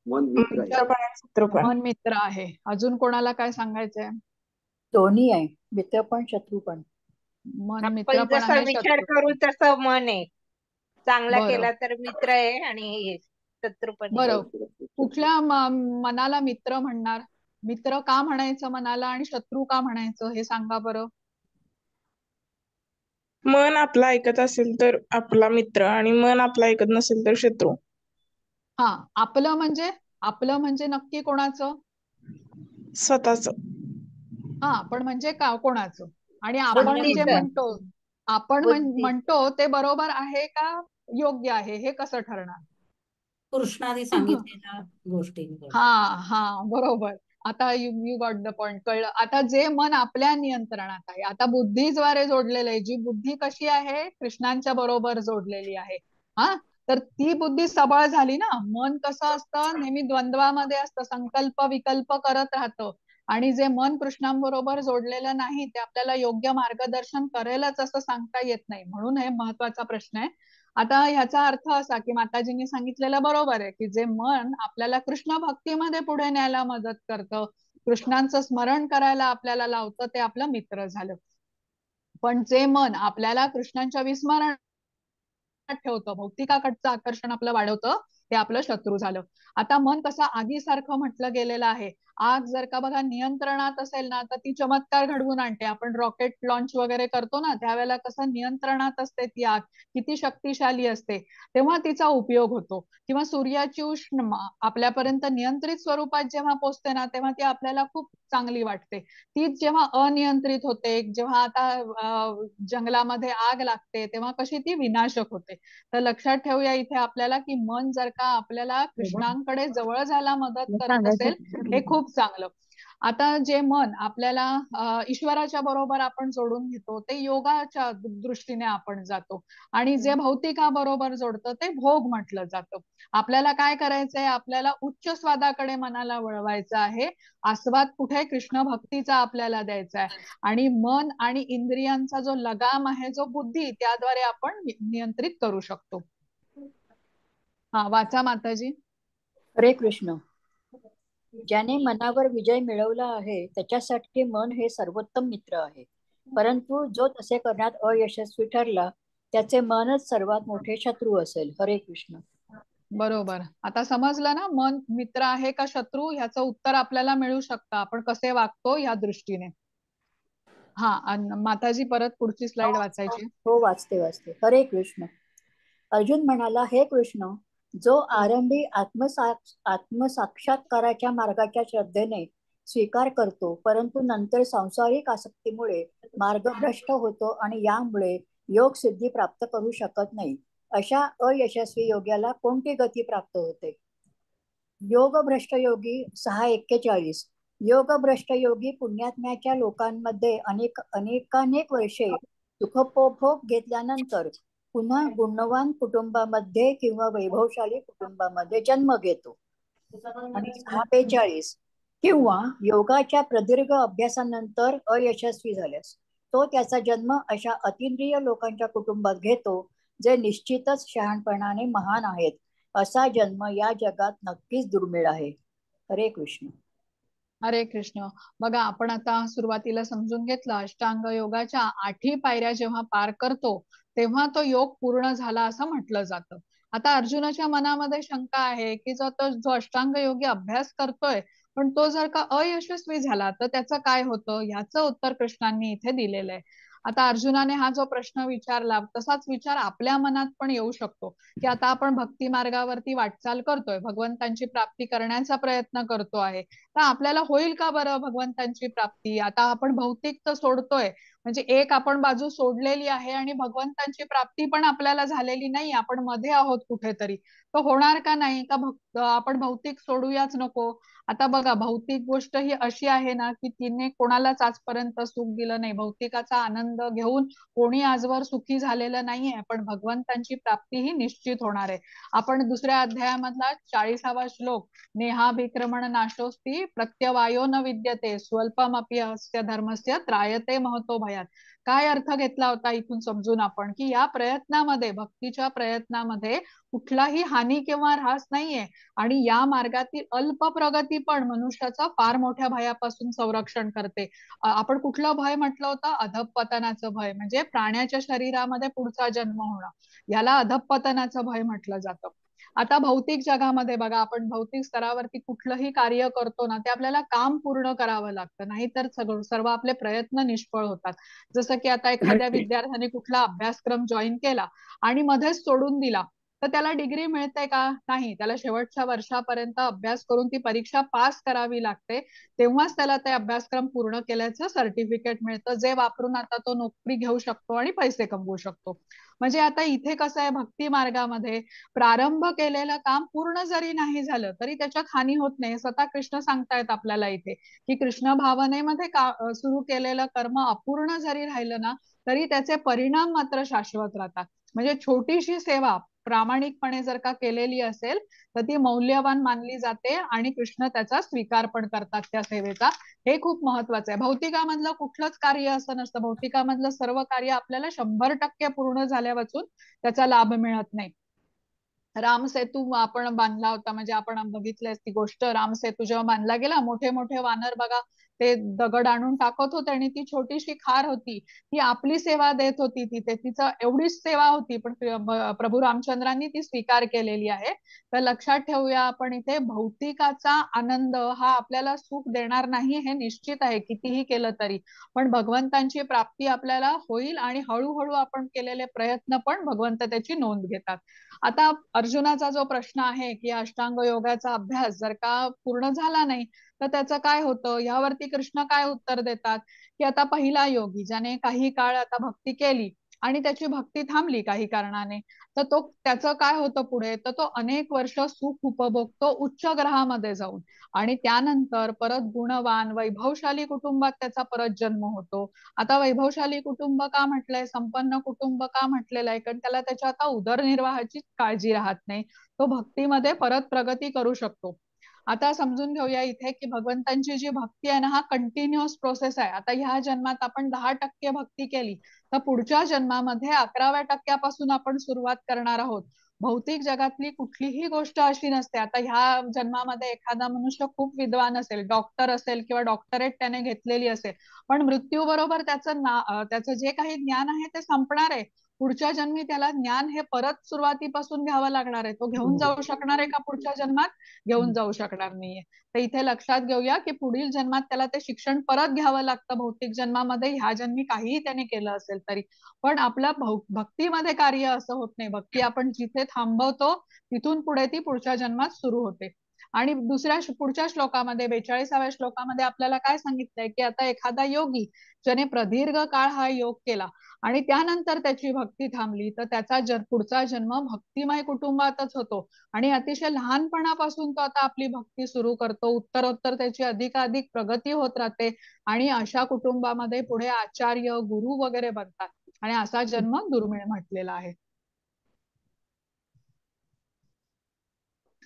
मन मित्र आहे. मित्र पण आहे, शत्रू पण. मन मित्र आहे. अजून कोणाला काय सांगायचंय? दोन्ही आहे, मित्र पण शत्रू पण. मन मित्र आपण पण जसा आहे, विचार शत्रू करू पण. तसं मन आहे. चांगला बरं केला तर मित्र आहे आणि शत्रू पण आहे. बरं, कुठल्या मनाला मित्र म्हणणार? मित्र का म्हणायचं मनाला आणि शत्रू का म्हणायचं हे सांगा बरं. मन आपला ऐकत असेल तर आपला मित्र आणि मन आपला ऐकत नसेल तर शत्रू. हा, आपलं म्हणजे नक्की कोणाचं? स्वतःच. हा, पण म्हणजे का कोणाचं? आणि आपण जे बुद्धीचं. म्हणतो, आपण बुद्धी. म्हणतो ते बरोबर आहे का योग्य आहे, हे कसं ठरणार? कृष्णाने सांगितलेल्या गोष्टींवर. हा बरोबर. आता यू गॉट द पॉइंट, कळलं. आता जे मन आपल्या नियंत्रणात आहे, आता बुद्धीद्वारे जोडलेलं आहे, जी बुद्धी कशी आहे? कृष्णांच्या बरोबर जोडलेली आहे. हा, तर ती बुद्धी सबळ झाली ना. मन कसं असतं? नेहमी द्वंद्वामध्ये असतं, संकल्प विकल्प करत राहतं. आणि जे मन कृष्णांबरोबर जोडलेलं नाही ते आपल्याला योग्य मार्गदर्शन करेलच असं सांगता येत नाही. म्हणून हे महत्वाचा प्रश्न आहे. आता ह्याचा अर्थ असा की माताजींनी सांगितलेलं बरोबर आहे की जे मन आपल्याला कृष्ण भक्तीमध्ये पुढे न्यायला मदत करतं, कृष्णांचं स्मरण करायला आपल्याला लावतं, ते आपलं मित्र झालं. पण जे मन आपल्याला कृष्णांच्या विस्मरणात ठेवतं, भौतिकाकडचं आकर्षण आपलं वाढवतं, ते आपलं शत्रू झालं. आता मन कसं आगीसारखं म्हटलं गेलेलं आहे. आग जर का बघा नियंत्रणात असेल ना तर ती चमत्कार घडवून आणते. आपण रॉकेट लॉन्च वगैरे करतो ना त्यावेळेला कसं नियंत्रणात असते ती आग, किती शक्तिशाली असते, तेव्हा तिचा उपयोग होतो. किंवा सूर्याची उष्ण आपल्यापर्यंत नियंत्रित स्वरूपात जेव्हा पोहोचते ना तेव्हा ती आपल्याला खूप चांगली वाटते. तीच जेव्हा अनियंत्रित होते, जेव्हा आता जंगलामध्ये आग लागते तेव्हा कशी ती विनाशक होते. तर लक्षात ठेवूया इथे आपल्याला की मन जर का आपल्याला कृष्णांकडे जवळ जायला मदत करत असेल हे खूप चांगलं. आता जे मन आपल्याला ईश्वराच्या बरोबर आपण जोडून घेतो ते योगाच्या दृष्टीने आपण जातो, आणि जे भौतिकाबरोबर जोडतं ते भोग म्हटलं जातं. आपल्याला काय करायचंय, आपल्याला उच्च स्वादाकडे मनाला वळवायचं आहे. आस्वाद कुठे, कृष्ण भक्तीचा आपल्याला द्यायचा आहे. आणि मन आणि इंद्रियांचा जो लगाम आहे, जो बुद्धी, त्याद्वारे आपण नियंत्रित करू शकतो. हा वाचा माताजी. हरे कृष्ण. ज्याने मनावर विजय मिळवला आहे त्याच्यासाठी मन हे सर्वोत्तम मित्र आहे, परंतु जो तसे करण्यात अयशस्वी ठरला त्याचे मनच सर्वात मोठे शत्रू असेल. हरे कृष्ण. बरोबर. आता समजलं ना मन मित्र आहे का शत्रू, ह्याचं उत्तर आपल्याला मिळू शकतं आपण कसे वागतो या दृष्टीने. हा माताजी परत पुढची स्लाइड वाचायची. हो वाचते. हरे कृष्ण. अर्जुन म्हणाला, हे कृष्ण, जो आरंभी आत्मसाक्षात्काराच्या मार्गाच्या श्रद्धेने स्वीकार करतो परंतु नंतर सांसारिक आसक्तीमुळे मार्गभ्रष्ट होतो आणि यामुळे योग सिद्धी प्राप्त करू शकत नाही, अशा अयशस्वी योग्याला कोणती गती प्राप्त होते? योगभ्रष्ट योगी 6:41. योगभ्रष्ट योगी पुण्यात्म्याच्या लोकांमध्ये अनेकानेक वर्षे सुखोपभोग घेतल्यानंतर पुन्हा गुणवान कुटुंबामध्ये किंवा वैभवशाली कुटुंबामध्ये जन्म घेतो. आणि 6:42. किंवा योगाच्या प्रदीर्घ अभ्यासानंतर अयशस्वी झाल्यास तो त्याचा जन्म अशा अतिंद्रिय लोकांच्या कुटुंबात घेतो जे निश्चितच शहाणपणाने महान आहेत. असा जन्म या जगात नक्कीच दुर्मिळ आहे. हरे कृष्ण. हरे कृष्ण. बघा आपण आता सुरुवातीला समजून घेतलं अष्टांग योगाच्या 8 पायऱ्या जेव्हा पार करतो तेव्हा तो योग पूर्ण झाला असं म्हटलं जातं. आता अर्जुनाच्या मनामध्ये शंका आहे की जो अष्टांग योगी अभ्यास करतोय पण तो जर का अयशस्वी झाला तर त्याचं काय होतं, ह्याचं उत्तर कृष्णांनी इथे दिलेलं आहे. आता अर्जुनाने हा जो प्रश्न विचारला तसाच विचार आपल्या मनात पण येऊ शकतो की आता आपण भक्ती मार्गावरती वाटचाल करतोय, भगवंतांची प्राप्ती करण्याचा प्रयत्न करतो आहे, तर आपल्याला होईल का बरं भगवंतांची प्राप्ती? आता आपण भौतिक तर सोडतोय, म्हणजे एक आपण बाजू सोडलेली आहे आणि भगवंतांची प्राप्ती पण आपल्याला झालेली नाही, आपण मध्ये आहोत कुठेतरी. तो होणार का नाही का आपण भौतिक सोडूयाच नको? आता बघा भौतिक गोष्ट ही अशी आहे ना की तिने कोणालाच आजपर्यंत सुख दिलं नाही, भौतिकाचा आनंद घेऊन कोणी आजवर सुखी झालेलं नाहीये, पण भगवंतांची प्राप्ती ही निश्चित होणार आहे. आपण दुसऱ्या अध्यायामधला 40वा श्लोक, नेहाभिक्रमण नाशोस्ती प्रत्यवायो न विद्यते स्वल्पमपि अस्य धर्मस्य त्रायते महतो भयात. काय अर्थ घेतला होता इथून समजून आपण की या प्रयत्नामध्ये, भक्तीच्या प्रयत्नामध्ये कुठलाही हानी किंवा ऱ्हास नाहीये, आणि या मार्गातील अल्प प्रगती पण मनुष्याचा फार मोठ्या भयापासून संरक्षण करते. आपण कुठलं भय म्हटलं होतं? अधःपतनाचं भय, म्हणजे प्राण्याच्या शरीरामध्ये पुढचा जन्म होणं, याला अधःपतनाचं भय म्हटलं जातं. आता भौतिक जगामध्ये बघा आपण भौतिक स्तरावरती कुठलंही कार्य करतो ना ते आपल्याला काम पूर्ण करावं लागतं, नाहीतर सर्व आपले प्रयत्न निष्फळ होतात. जसं की आता एखाद्या विद्यार्थ्याने कुठला अभ्यासक्रम जॉईन केला आणि मध्येच सोडून दिला तर त्याला डिग्री मिळते का? नाही, त्याला शेवटच्या वर्षापर्यंत अभ्यास करून ती परीक्षा पास करावी लागते, तेव्हाच त्याला ते अभ्यासक्रम पूर्ण केल्याचं सर्टिफिकेट मिळतं, जे वापरून आता तो नोकरी घेऊ शकतो आणि पैसे कमवू शकतो. म्हणजे आता इथे कसं आहे, भक्ती मार्गामध्ये प्रारंभ केलेलं काम पूर्ण जरी नाही झालं तरी त्याच्यात हानी होत नाही. स्वतः कृष्ण सांगतायत आपल्याला इथे की कृष्ण भावनेमध्ये सुरू केलेलं कर्म अपूर्ण जरी राहिलं ना तरी त्याचे परिणाम मात्र शाश्वत राहतात. म्हणजे छोटीशी सेवा प्रामाणिकपणे जर का केलेली असेल तर ती मौल्यवान मानली जाते आणि कृष्ण त्याचा स्वीकार पण करतात त्या सेवेचा. हे खूप महत्वाचं आहे. भौतिकामधलं कुठलंच कार्य असं नसतं. भौतिकामधलं सर्व कार्य आपल्याला 100% पूर्ण झाल्या वाचून त्याचा लाभ मिळत नाही. राम सेतू आपण बांधला होता, म्हणजे आपण बघितलंय ती गोष्ट. राम सेतू जेव्हा बांधला गेला, मोठे मोठे वानर बघा ते दगड आणून टाकत होते आणि ती छोटीशी खार होती, ती आपली सेवा देत होती. तिथे तिचं एवढीच सेवा होती, पण प्रभू रामचंद्रांनी ती स्वीकार केलेली आहे. तर लक्षात ठेवूया आपण इथे, भौतिकाचा आनंद हा आपल्याला सुख देणार नाही हे निश्चित आहे कितीही केलं तरी, पण भगवंतांची प्राप्ती आपल्याला होईल आणि हळूहळू आपण केलेले प्रयत्न पण भगवंत त्याची नोंद घेतात. आता अर्जुनाचा जो प्रश्न आहे की अष्टांग योगाचा अभ्यास जर का पूर्ण झाला नाही तर त्याचं काय होतं, यावरती कृष्ण काय उत्तर देतात की आता पहिला योगी ज्याने काही काळ आता भक्ती केली आणि त्याची भक्ती थांबली काही कारणाने, तर तो त्याचं काय होतं पुढे, तर तो अनेक वर्ष सुख उपभोगतो उच्च ग्रहामध्ये जाऊन, आणि त्यानंतर परत गुणवान वैभवशाली कुटुंबात त्याचा परत जन्म होतो. आता वैभवशाली कुटुंब का म्हटलंय, संपन्न कुटुंब का म्हटलेलं आहे, कारण त्याला त्याच्या आता उदरनिर्वाहाची काळजी राहत नाही, तो भक्तीमध्ये परत प्रगती करू शकतो. आता समजून घेऊया इथे की भगवंतांची जी भक्ती आहे ना, हा कंटिन्युअस प्रोसेस आहे. आता ह्या जन्मात आपण 10% भक्ती केली तर पुढच्या जन्मामध्ये 11व्या टक्क्यापासून आपण सुरुवात करणार आहोत. भौतिक जगातली कुठलीही गोष्ट अशी नसते. आता ह्या जन्मामध्ये एखादा मनुष्य खूप विद्वान असेल, डॉक्टर असेल किंवा डॉक्टरेट त्याने घेतलेली असेल, पण मृत्यू बरोबर त्याचं जे काही ज्ञान आहे ते संपणार आहे. पुढच्या जन्मी त्याला ज्ञान हे परत सुरुवातीपासून घ्यावं लागणार आहे. तो घेऊन जाऊ शकणार आहे का पुढच्या जन्मात? घेऊन जाऊ शकणार नाहीये. तर इथे लक्षात घेऊया की पुढील जन्मात त्याला ते शिक्षण परत घ्यावं लागतं भौतिक जन्मामध्ये, ह्या जन्मी काहीही त्याने केलं असेल तरी. पण आपल्या भक्तीमध्ये कार्य असं होत नाही. भक्ती आपण जिथे थांबवतो तिथून पुढे ती पुढच्या जन्मात सुरू होते. आणि पुढच्या श्लोकामध्ये 42व्या श्लोकामध्ये आपल्याला काय सांगितलंय की आता एखादा योगी ज्याने प्रदीर्घ काळ हा योग केला आणि त्यानंतर त्याची भक्ती थांबली तर त्याचा पुढचा जन्म भक्तिमय कुटुंबातच होतो आणि अतिशय लहानपणापासून तो आता आपली भक्ती सुरू करतो. उत्तरोत्तर त्याची अधिकाधिक प्रगती होत राहते आणि अशा कुटुंबामध्ये पुढे आचार्य गुरु वगैरे बनतात आणि असा जन्म दुर्मिळ म्हटलेला आहे.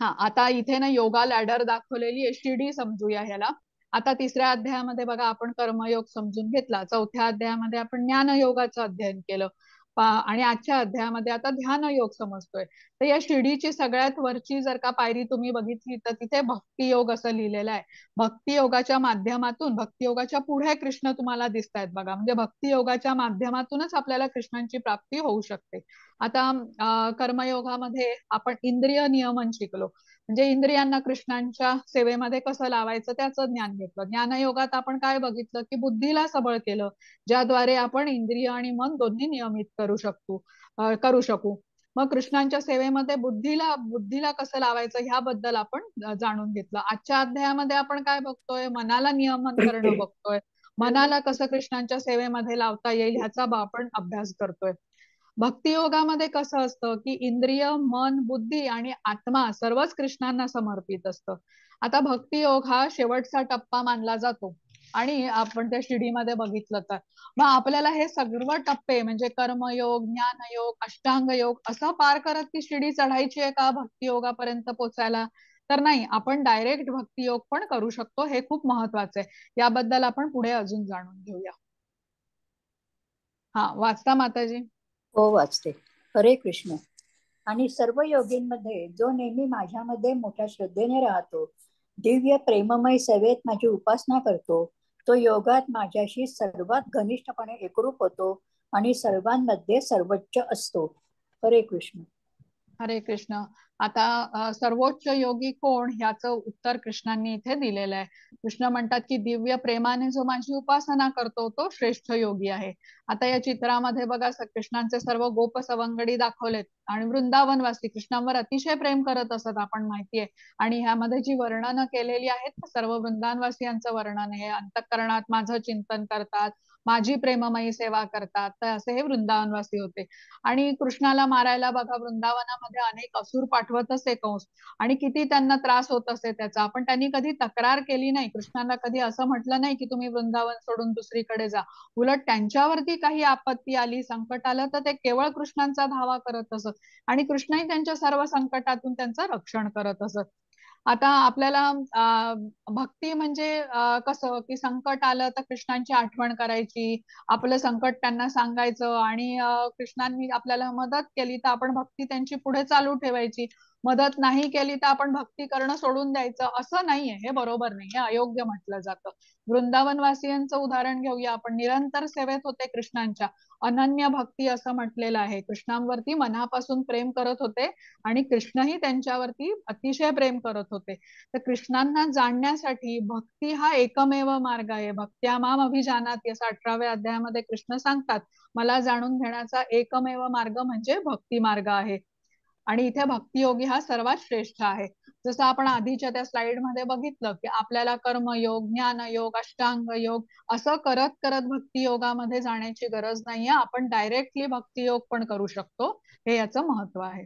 हा, आता इथे ना योगा लॅडर दाखवलेली आहे, शिडी समजूया ह्याला. आता 3ऱ्या अध्यायामध्ये बघा आपण कर्मयोग समजून घेतला, 4थ्या अध्यायामध्ये आपण ज्ञानयोगाचं अध्ययन केलं आणि आजच्या अध्यायामध्ये आता ध्यान योग समजतोय. तर या शिडीची सगळ्यात वरची जर का पायरी तुम्ही बघितली तर तिथे भक्ती योग असं लिहिलेलं आहे. भक्ती योगाच्या माध्यमातून, भक्ती योगाच्या पुढे कृष्ण तुम्हाला दिसत आहेत बघा, म्हणजे भक्ती योगाच्या माध्यमातूनच आपल्याला कृष्णांची प्राप्ती होऊ शकते. आता कर्मयोगामध्ये आपण इंद्रिय नियमन शिकलो, म्हणजे इंद्रियांना कृष्णांच्या सेवेमध्ये कसं लावायचं त्याचं ज्ञान घेतलं. ज्ञानयोगात आपण काय बघितलं की बुद्धीला सबळ केलं, ज्याद्वारे आपण इंद्रिय आणि मन दोन्ही नियमित करू शकू. मग कृष्णांच्या सेवेमध्ये बुद्धीला कसं लावायचं ह्याबद्दल आपण जाणून घेतलं. आजच्या अध्यायामध्ये आपण काय बघतोय, मनाला नियमन करणं बघतोय, मनाला कसं कृष्णांच्या सेवेमध्ये लावता येईल ह्याचा आपण अभ्यास करतोय. भक्ती योगामध्ये कसं असतं की इंद्रिय, मन, बुद्धी आणि आत्मा सर्वच कृष्णांना समर्पित असतं. आता भक्ती योग हा शेवटचा टप्पा मानला जातो आणि आपण त्या शिडीमध्ये बघितलं तर मग आपल्याला हे सर्व टप्पे म्हणजे कर्मयोग, ज्ञानयोग, अष्टांग योग असं पार करत ती शिडी चढायची आहे का भक्ती योगापर्यंत पोहोचायला? तर नाही, आपण डायरेक्ट भक्ती योग पण करू शकतो. हे खूप महत्वाचं आहे. याबद्दल आपण पुढे अजून जाणून घेऊया. हा, वाचता माताजी? हो, वाचते. हरे कृष्ण. आणि सर्व योगींमध्ये जो नेहमी माझ्यामध्ये मोठ्या श्रद्धेने राहतो, दिव्य प्रेममय सेवेत माझी उपासना करतो, तो योगात माझ्याशी सर्वात घनिष्ठपणे एकरूप होतो आणि सर्वांमध्ये सर्वोच्च असतो. हरे कृष्ण. हरे कृष्ण. आता सर्वोच्च योगी कोण ह्याचं उत्तर कृष्णांनी इथे दिलेलं आहे. कृष्ण म्हणतात की दिव्य प्रेमाने जो माझी उपासना करतो तो श्रेष्ठ योगी आहे. आता या चित्रामध्ये बघा कृष्णांचे सर्व गोप सवंगडी दाखवलेत आणि वृंदावनवासी कृष्णांवर अतिशय प्रेम करत असत, आपण माहितीये. आणि ह्यामध्ये जी वर्णनं केलेली आहेत सर्व वृंदावनवासियांचं वर्णन आहे. अंतःकरणात माझं चिंतन करतात, माझी प्रेममयी सेवा करतात. तर असे हे वृंदावनवासी होते. आणि कृष्णाला मारायला बघा वृंदावनामध्ये अनेक असुर पाठवत असे कंस, आणि किती त्यांना त्रास होत असे त्याचा, पण त्यांनी कधी तक्रार केली नाही. कृष्णाला कधी असं म्हटलं नाही की तुम्ही वृंदावन सोडून दुसरीकडे जा. उलट त्यांच्यावरती काही आपत्ती आली, संकट आलं, तर ते केवळ कृष्णांचा धावा करत असत, आणि कृष्णही त्यांच्या सर्व संकटातून त्यांचं रक्षण करत असत. आता आपल्याला भक्ती म्हणजे कसं की संकट आलं तर कृष्णांची आठवण करायची, आपलं संकट त्यांना सांगायचं, आणि कृष्णांनी आपल्याला मदत केली तर आपण भक्ती त्यांची पुढे चालू ठेवायची. मदत नाही केली तर आपण भक्ती करणं सोडून द्यायचं, असं नाहीये. हे बरोबर नाही, हे अयोग्य म्हटलं जातं. वृंदावनवासियांचं उदाहरण घेऊया आपण. निरंतर सेवेत होते कृष्णांच्या, अनन्य भक्ती असं म्हटलेलं आहे. कृष्णांवरती मनापासून प्रेम करत होते, आणि कृष्णही त्यांच्यावरती अतिशय प्रेम करत होते. तर कृष्णांना जाणण्यासाठी भक्ती हा एकमेव मार्ग आहे. भक्त्या माम अभिजानाति असं 18व्या अध्यायामध्ये कृष्ण सांगतात. मला जाणून घेण्याचा एकमेव मार्ग म्हणजे भक्ती मार्ग आहे, आणि इथे भक्तियोगी हा सर्वात श्रेष्ठ आहे. जसं आपण आधीच्या त्या स्लाइड मध्ये बघितलं की आपल्याला कर्मयोग, ज्ञानयोग, अष्टांग योग असं करत करत भक्ती योगामध्ये जाण्याची गरज नाहीये. आपण डायरेक्टली भक्तियोग पण करू शकतो. हे याचं महत्व आहे.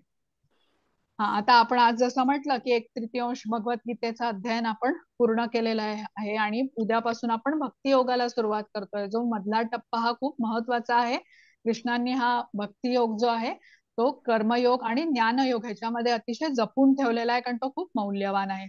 हा, आता आपण आज जसं म्हटलं की 1/3 भगवद्गीतेचं अध्ययन आपण पूर्ण केलेलं आहे, आणि उद्यापासून आपण भक्ती योगाला सुरुवात करतोय. जो मधला टप्पा हा खूप महत्वाचा आहे. कृष्णांनी हा भक्ती योग जो आहे तो कर्मयोग आणि ज्ञानयोग ह्याच्यामध्ये अतिशय जपून ठेवलेला आहे, कारण तो खूप मौल्यवान आहे.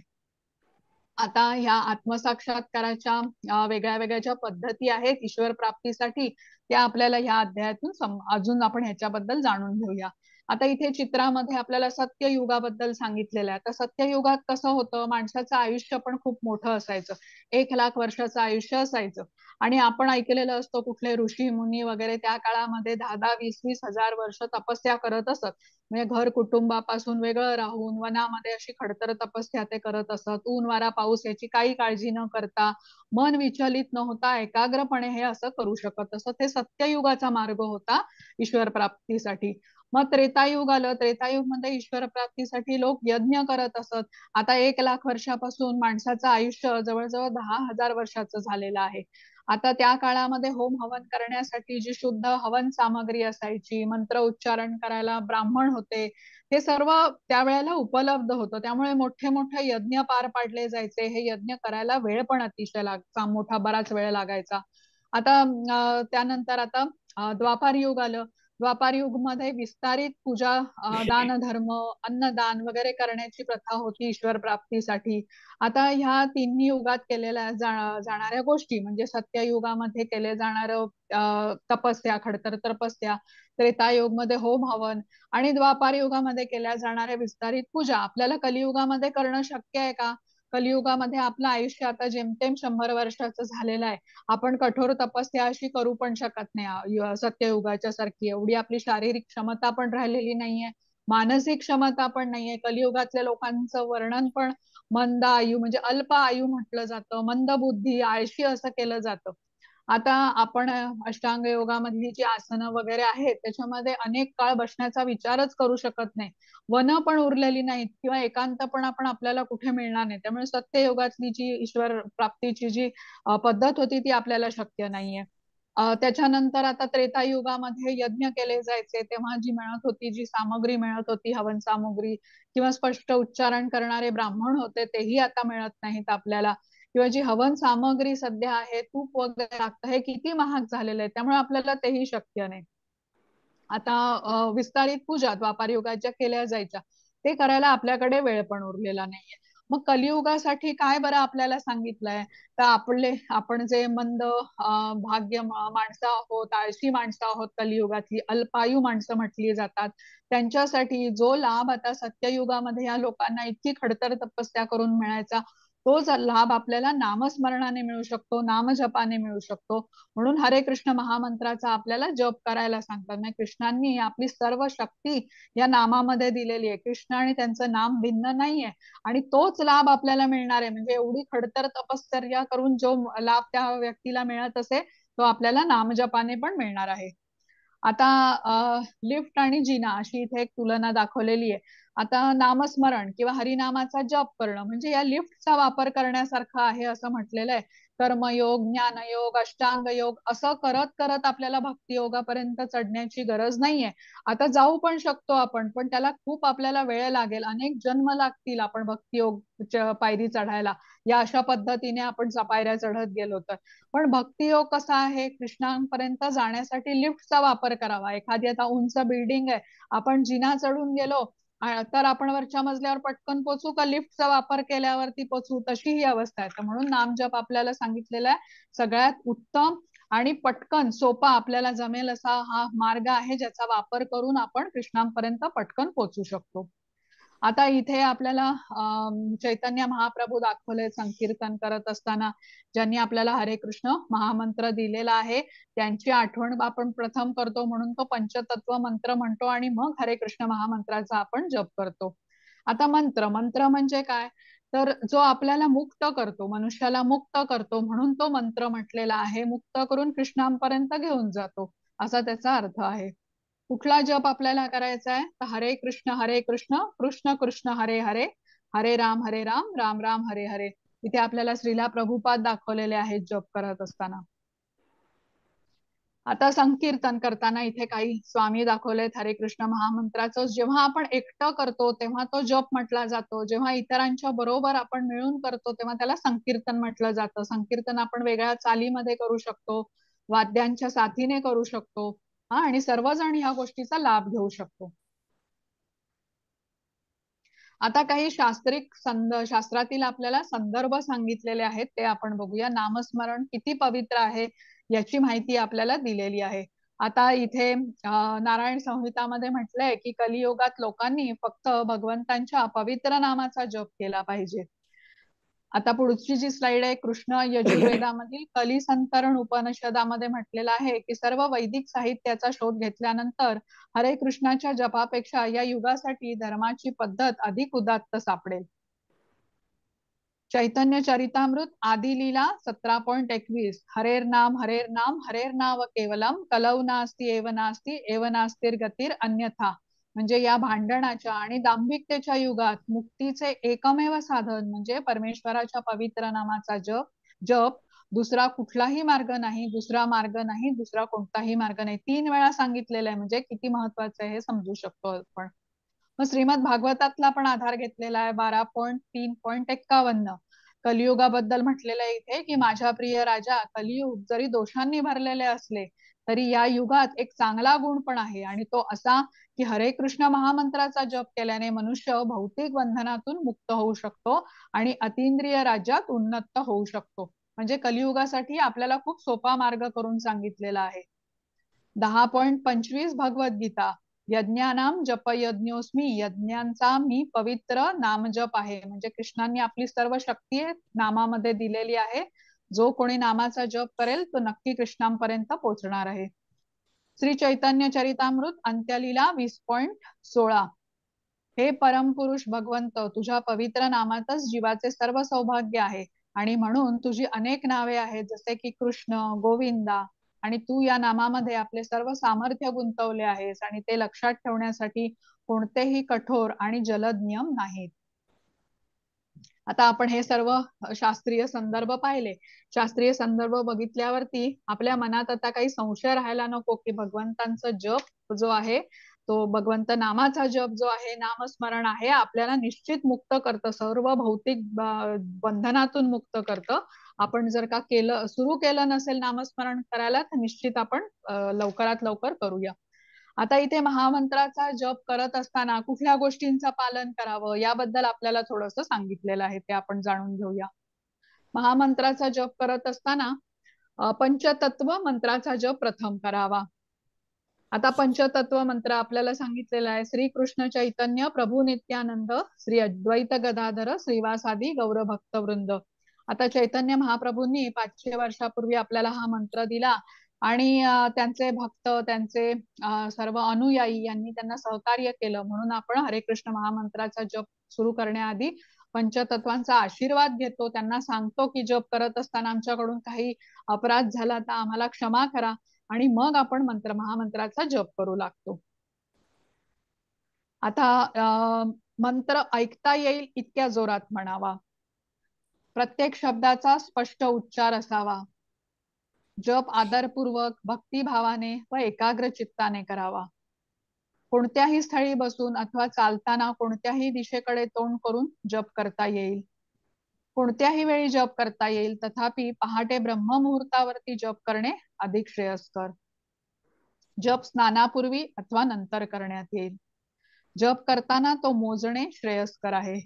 आता ह्या आत्मसाक्षात्काराच्या वेगळ्या वेगळ्या ज्या पद्धती आहेत ईश्वर प्राप्तीसाठी, त्या आपल्याला ह्या अध्यायातून अजून आपण ह्याच्याबद्दल जाणून घेऊया. आता इथे चित्रामध्ये आपल्याला सत्ययुगाबद्दल सांगितलेलं आहे. आता सत्ययुगात कसं होतं, माणसाचं आयुष्य पण खूप मोठं असायचं. 1,00,000 वर्षाचं आयुष्य असायचं, आणि आपण ऐकलेलं असतं कुठले ऋषी मुनी वगैरे त्या काळामध्ये 10-10, 20-20 हजार वर्ष तपस्या करत असत. म्हणजे घर कुटुंबापासून वेगळं राहून वनामध्ये अशी खडतर तपस्या ते करत असत. ऊन वारा पाऊस याची काही काळजी न करता, मन विचलित न होता एकाग्रपणे हे असं करू शकत असत. हे सत्ययुगाचा मार्ग होता ईश्वर प्राप्तीसाठी. मग त्रेतायुग आलं. त्रेतायुग मध्ये ईश्वर प्राप्तीसाठी लोक यज्ञ करत असत. आता 1,00,000 वर्षापासून माणसाचं आयुष्य जवळजवळ 10,000 वर्षाचं झालेलं आहे. आता त्या काळामध्ये होम हवन करण्यासाठी जी शुद्ध हवन सामग्री असायची, मंत्र उच्चारण करायला ब्राह्मण होते, हे सर्व त्यावेळेला उपलब्ध होतं. त्यामुळे मोठे मोठे यज्ञ पार पाडले जायचे. हे यज्ञ करायला वेळ पण अतिशय मोठा बराच वेळ लागायचा. आता त्यानंतर आता द्वापार युग आलं. द्वापार युग मध्ये विस्तारित पूजा, दान धर्म, अन्नदान वगैरे करण्याची प्रथा होती ईश्वर प्राप्तीसाठी. आता ह्या तिन्ही युगात केलेल्या जाणाऱ्या गोष्टी म्हणजे सत्ययुगामध्ये केले जाणारं तपस्या, खडतर तपस्या, त्रेतायुग मध्ये होम हवन, आणि द्वापार युगामध्ये केल्या जाणाऱ्या विस्तारित पूजा आपल्याला कलियुगामध्ये करणं शक्य आहे का? कलियुगामध्ये आपलं आयुष्य आता जेमतेम 100 वर्षाचं झालेलं आहे. आपण कठोर तपस्या अशी करू पण शकत नाही सत्ययुगाच्या सारखी. एवढी आपली शारीरिक क्षमता पण राहिलेली नाहीये, मानसिक क्षमता पण नाहीये. कलियुगातल्या लोकांचं वर्णन पण मंद आयु म्हणजे अल्प आयु म्हटलं जातं, मंद बुद्धी, आळशी असं केलं जातं. आता आपण अष्टांग योगामधली जी आसनं वगैरे आहेत त्याच्यामध्ये अनेक काळ बसण्याचा विचारच करू शकत नाही. वन पण उरलेली नाहीत, किंवा एकांत पण आपण आपल्याला कुठे मिळणार नाही. त्यामुळे सत्ययुगातली जी ईश्वर प्राप्तीची जी पद्धत होती ती आपल्याला शक्य नाहीये. त्याच्यानंतर आता त्रेतायुगामध्ये यज्ञ केले जायचे, तेव्हा जी मिळत होती, जी सामग्री मिळत होती, हवन सामग्री किंवा स्पष्ट उच्चारण करणारे ब्राह्मण होते, तेही आता मिळत नाहीत आपल्याला. किंवा जी हवन सामग्री सध्या आहे, तूप वगैरे लागतं, हे किती महाग झालेलं आहे, त्यामुळे आपल्याला तेही शक्य नाही. आता विस्तारित पूजा द्वापार युगात ज्या केल्या जायच्या ते करायला आपल्याकडे वेळ पण उरलेला नाहीये. मग कलियुगासाठी काय बरं आपल्याला सांगितलंय, तर आपण जे मंद भाग्य माणसं आहोत, आळशी माणसं आहोत, कलियुगातली अल्पायू माणसं म्हटली जातात, त्यांच्यासाठी जो लाभ आता सत्ययुगामध्ये या लोकांना इतकी खडतर तपस्या करून मिळायचा, तोच लाभ आपल्याला नामस्मरणाने मिळू शकतो, नामजपाने मिळू शकतो. म्हणून हरे कृष्ण महामंत्राचा आपल्याला जप करायला सांगतात. म्हणजे कृष्णांनी आपली सर्व शक्ती या नामामध्ये दिलेली आहे. कृष्ण आणि त्यांचं नाम भिन्न नाहीये, आणि तोच लाभ आपल्याला मिळणार आहे. म्हणजे एवढी खडतर तपश्चर्या करून जो लाभ त्या व्यक्तीला मिळत असे, तो आपल्याला नामजपाने पण मिळणार आहे. आता लिफ्ट आणि जिना अशी इथे एक तुलना दाखवलेली आहे. आता नामस्मरण किंवा हरिनामाचा जप करणं म्हणजे या लिफ्टचा वापर करण्यासारखं आहे असं म्हटलेलं आहे. कर्मयोग, ज्ञानयोग, अष्टांग योग असं करत करत आपल्याला भक्ती योगापर्यंत चढण्याची गरज नाहीये. आता जाऊ पण शकतो आपण, पण त्याला खूप आपल्याला वेळ लागेल, अनेक जन्म लागतील आपण भक्ती योग पायरी चढायला. या अशा पद्धतीने आपण पायऱ्या चढत गेलो तर. पण भक्ती योग कसा आहे, कृष्णांपर्यंत जाण्यासाठी लिफ्टचा वापर करावा. एखादी आता उंच बिल्डिंग आहे, आपण जिना चढून गेलो तर आपण वरच्या मजल्यावर पटकन पोचू का लिफ्टचा वापर केल्यावरती पोचू, तशी ही अवस्था आहे. तर म्हणून नामजप आपल्याला सांगितलेला आहे सगळ्यात उत्तम आणि पटकन सोपा आपल्याला जमेल असा हा मार्ग आहे, ज्याचा वापर करून आपण कृष्णांपर्यंत पटकन पोचू शकतो. आता इथे आपल्याला चैतन्य महाप्रभू दाखवले संकीर्तन करत असताना, ज्यांनी आपल्याला हरे कृष्ण महामंत्र दिलेला आहे त्यांची आठवण आपण प्रथम करतो, म्हणून तो पंचतत्व मंत्र म्हणतो आणि मग हरे कृष्ण महामंत्राचा आपण जप करतो. आता मंत्र म्हणजे काय, तर जो आपल्याला मुक्त करतो, मनुष्याला मुक्त करतो, म्हणून तो मंत्र म्हटलेला आहे. मुक्त करून कृष्णांपर्यंत घेऊन जातो असा त्याचा अर्थ आहे. कुठला जप आपल्याला करायचा आहे, तर हरे कृष्ण कृष्ण कृष्ण हरे हरे, हरे राम राम राम हरे हरे. इथे आपल्याला श्रीला प्रभुपाद दाखवलेले आहेत जप करत असताना. आता संकीर्तन करताना इथे काही स्वामी दाखवलेत हरे कृष्ण महामंत्राचं. जेव्हा आपण एकटं करतो तेव्हा तो जप म्हटला जातो, जेव्हा इतरांच्या बरोबर आपण मिळून करतो तेव्हा त्याला संकीर्तन म्हटलं जातं. संकीर्तन आपण वेगळ्या चालीमध्ये करू शकतो, वाद्यांच्या साथीने करू शकतो आणि सर्वजण ह्या गोष्टीचा लाभ घेऊ शकतो. आता काही शास्त्रातील आपल्याला संदर्भ सांगितलेले आहेत ते आपण बघूया. नामस्मरण किती पवित्र आहे याची माहिती आपल्याला दिलेली आहे. आता इथे नारायण संहितामध्ये म्हटलंय की कलियुगात लोकांनी फक्त भगवंतांच्या पवित्र नामाचा जप केला पाहिजे. आता पुढची जी स्लाइड आहे, कृष्ण यजुर्वेदामधील कलिसंतरण उपनिषदामध्ये म्हटलेलं आहे की सर्व वैदिक साहित्याचा शोध घेतल्यानंतर हरे कृष्णाच्या जपापेक्षा या युगासाठी धर्माची पद्धत अधिक उदात्त सापडेल. चैतन्य चरितामृत आदिलीला 17.21 हरेर नाम हरेर नाव केवलम कलौ नास्ति एव नास्तिर गतीर अन्यथा. म्हणजे या भांडणाच्या आणि दांभिकतेच्या युगात मुक्तीचे एकमेव साधन म्हणजे परमेश्वराच्या पवित्र नामाचा जप. दुसरा कुठलाही मार्ग नाही, दुसरा कोणताही मार्ग नाही. 3 वेळा सांगितलेलं आहे, म्हणजे किती महत्वाचं आहे हे समजू शकतो आपण. मग श्रीमद भागवतातला पण आधार घेतलेला आहे 12.3.51 कलियुगाबद्दल म्हटलेलं आहे इथे की माझ्या प्रिय राजा, कलियुग जरी दोषांनी भरलेले असले तरी या युगात एक चांगला गुण पण आहे आणि तो असा की हरे कृष्ण महामंत्राचा जप केल्याने मनुष्य भौतिक बंधनातून मुक्त होऊ शकतो आणि अतींद्रिय राज्यात उन्नत होऊ शकतो. म्हणजे कलियुगासाठी आपल्याला खूप सोपा मार्ग करून सांगितलेला आहे. 10.25 भगवद्गीता यज्ञानाम जप यज्ञोस्मी, यज्ञांचा मी पवित्र नामजप आहे. म्हणजे कृष्णांनी आपली सर्व शक्ती नामामध्ये दिलेली आहे. जो कोणी नामाचा जप करेल तो नक्की कृष्णांपर्यंत पोहोचणार आहे. श्री चैतन्य चरितामृत अंत्यलीला 20.16 हे परमपुरुष भगवंत, तुझ्या पवित्र नामातच जीवाचे सर्व सौभाग्य आहे आणि म्हणून तुझी अनेक नावे आहेत जसे की कृष्ण, गोविंदा, आणि तू या नामामध्ये आपले सर्व सामर्थ्य गुंतवले आहेस आणि ते लक्षात ठेवण्यासाठी कोणतेही कठोर आणि जलद नियम नाहीत. आता आपण हे सर्व शास्त्रीय संदर्भ पाहिले. शास्त्रीय संदर्भ बघितल्यावरती आपल्या मनात आता काही संशय राहायला नको की भगवंतांचा जप जो आहे तो भगवंत नामाचा जप जो आहे, नामस्मरण आहे, आपल्याला निश्चित मुक्त करतं, सर्व भौतिक बंधनातून मुक्त करतं. आपण जर का सुरू केलं नसेल नामस्मरण करायला तर निश्चित आपण लवकरात लवकर करूया. आता इथे महामंत्राचा जप करत असताना कुठल्या गोष्टींचं पालन करावं याबद्दल आपल्याला थोडंसं सांगितलेलं आहे, ते आपण जाणून घेऊया. महामंत्राचा जप करत असताना पंचतत्व मंत्राचा जप प्रथम करावा. आता पंचतत्व मंत्र आपल्याला सांगितलेला आहे श्री कृष्ण चैतन्य प्रभू नित्यानंद श्री अद्वैत गदाधर श्रीवासादी गौर भक्तवृंद. आता चैतन्य महाप्रभूंनी 500 वर्षापूर्वी आपल्याला हा मंत्र दिला आणि त्यांचे भक्त, त्यांचे सर्व अनुयायी यांनी त्यांना सहकार्य केलं, म्हणून आपण हरे कृष्ण महामंत्राचा जप सुरू करण्याआधी पंचतत्वांचा आशीर्वाद घेतो, त्यांना सांगतो की जप करत असताना आमच्याकडून काही अपराध झाला तर आम्हाला क्षमा करा आणि मग आपण महामंत्राचा जप करू लागतो. आता मंत्र ऐकता येईल इतक्या जोरात म्हणावा. प्रत्येक शब्दाचा स्पष्ट उच्चार असावा. जप आदरपूर्वक भक्तिभावाने व एकाग्र चित्ताने करावा. कोणत्याही स्थळी बसून अथवा चालताना कोणत्याही दिशेकडे तोंड करून जप करता येईल. कोणत्याही वेळी जप करता येईल, तथापि पहाटे ब्रह्ममुहूर्तावरती जप करणे अधिक श्रेयस्कर. जप स्नानापूर्वी अथवा नंतर करण्यात येईल. जप करताना तो मोजणे श्रेयस्कर आहे.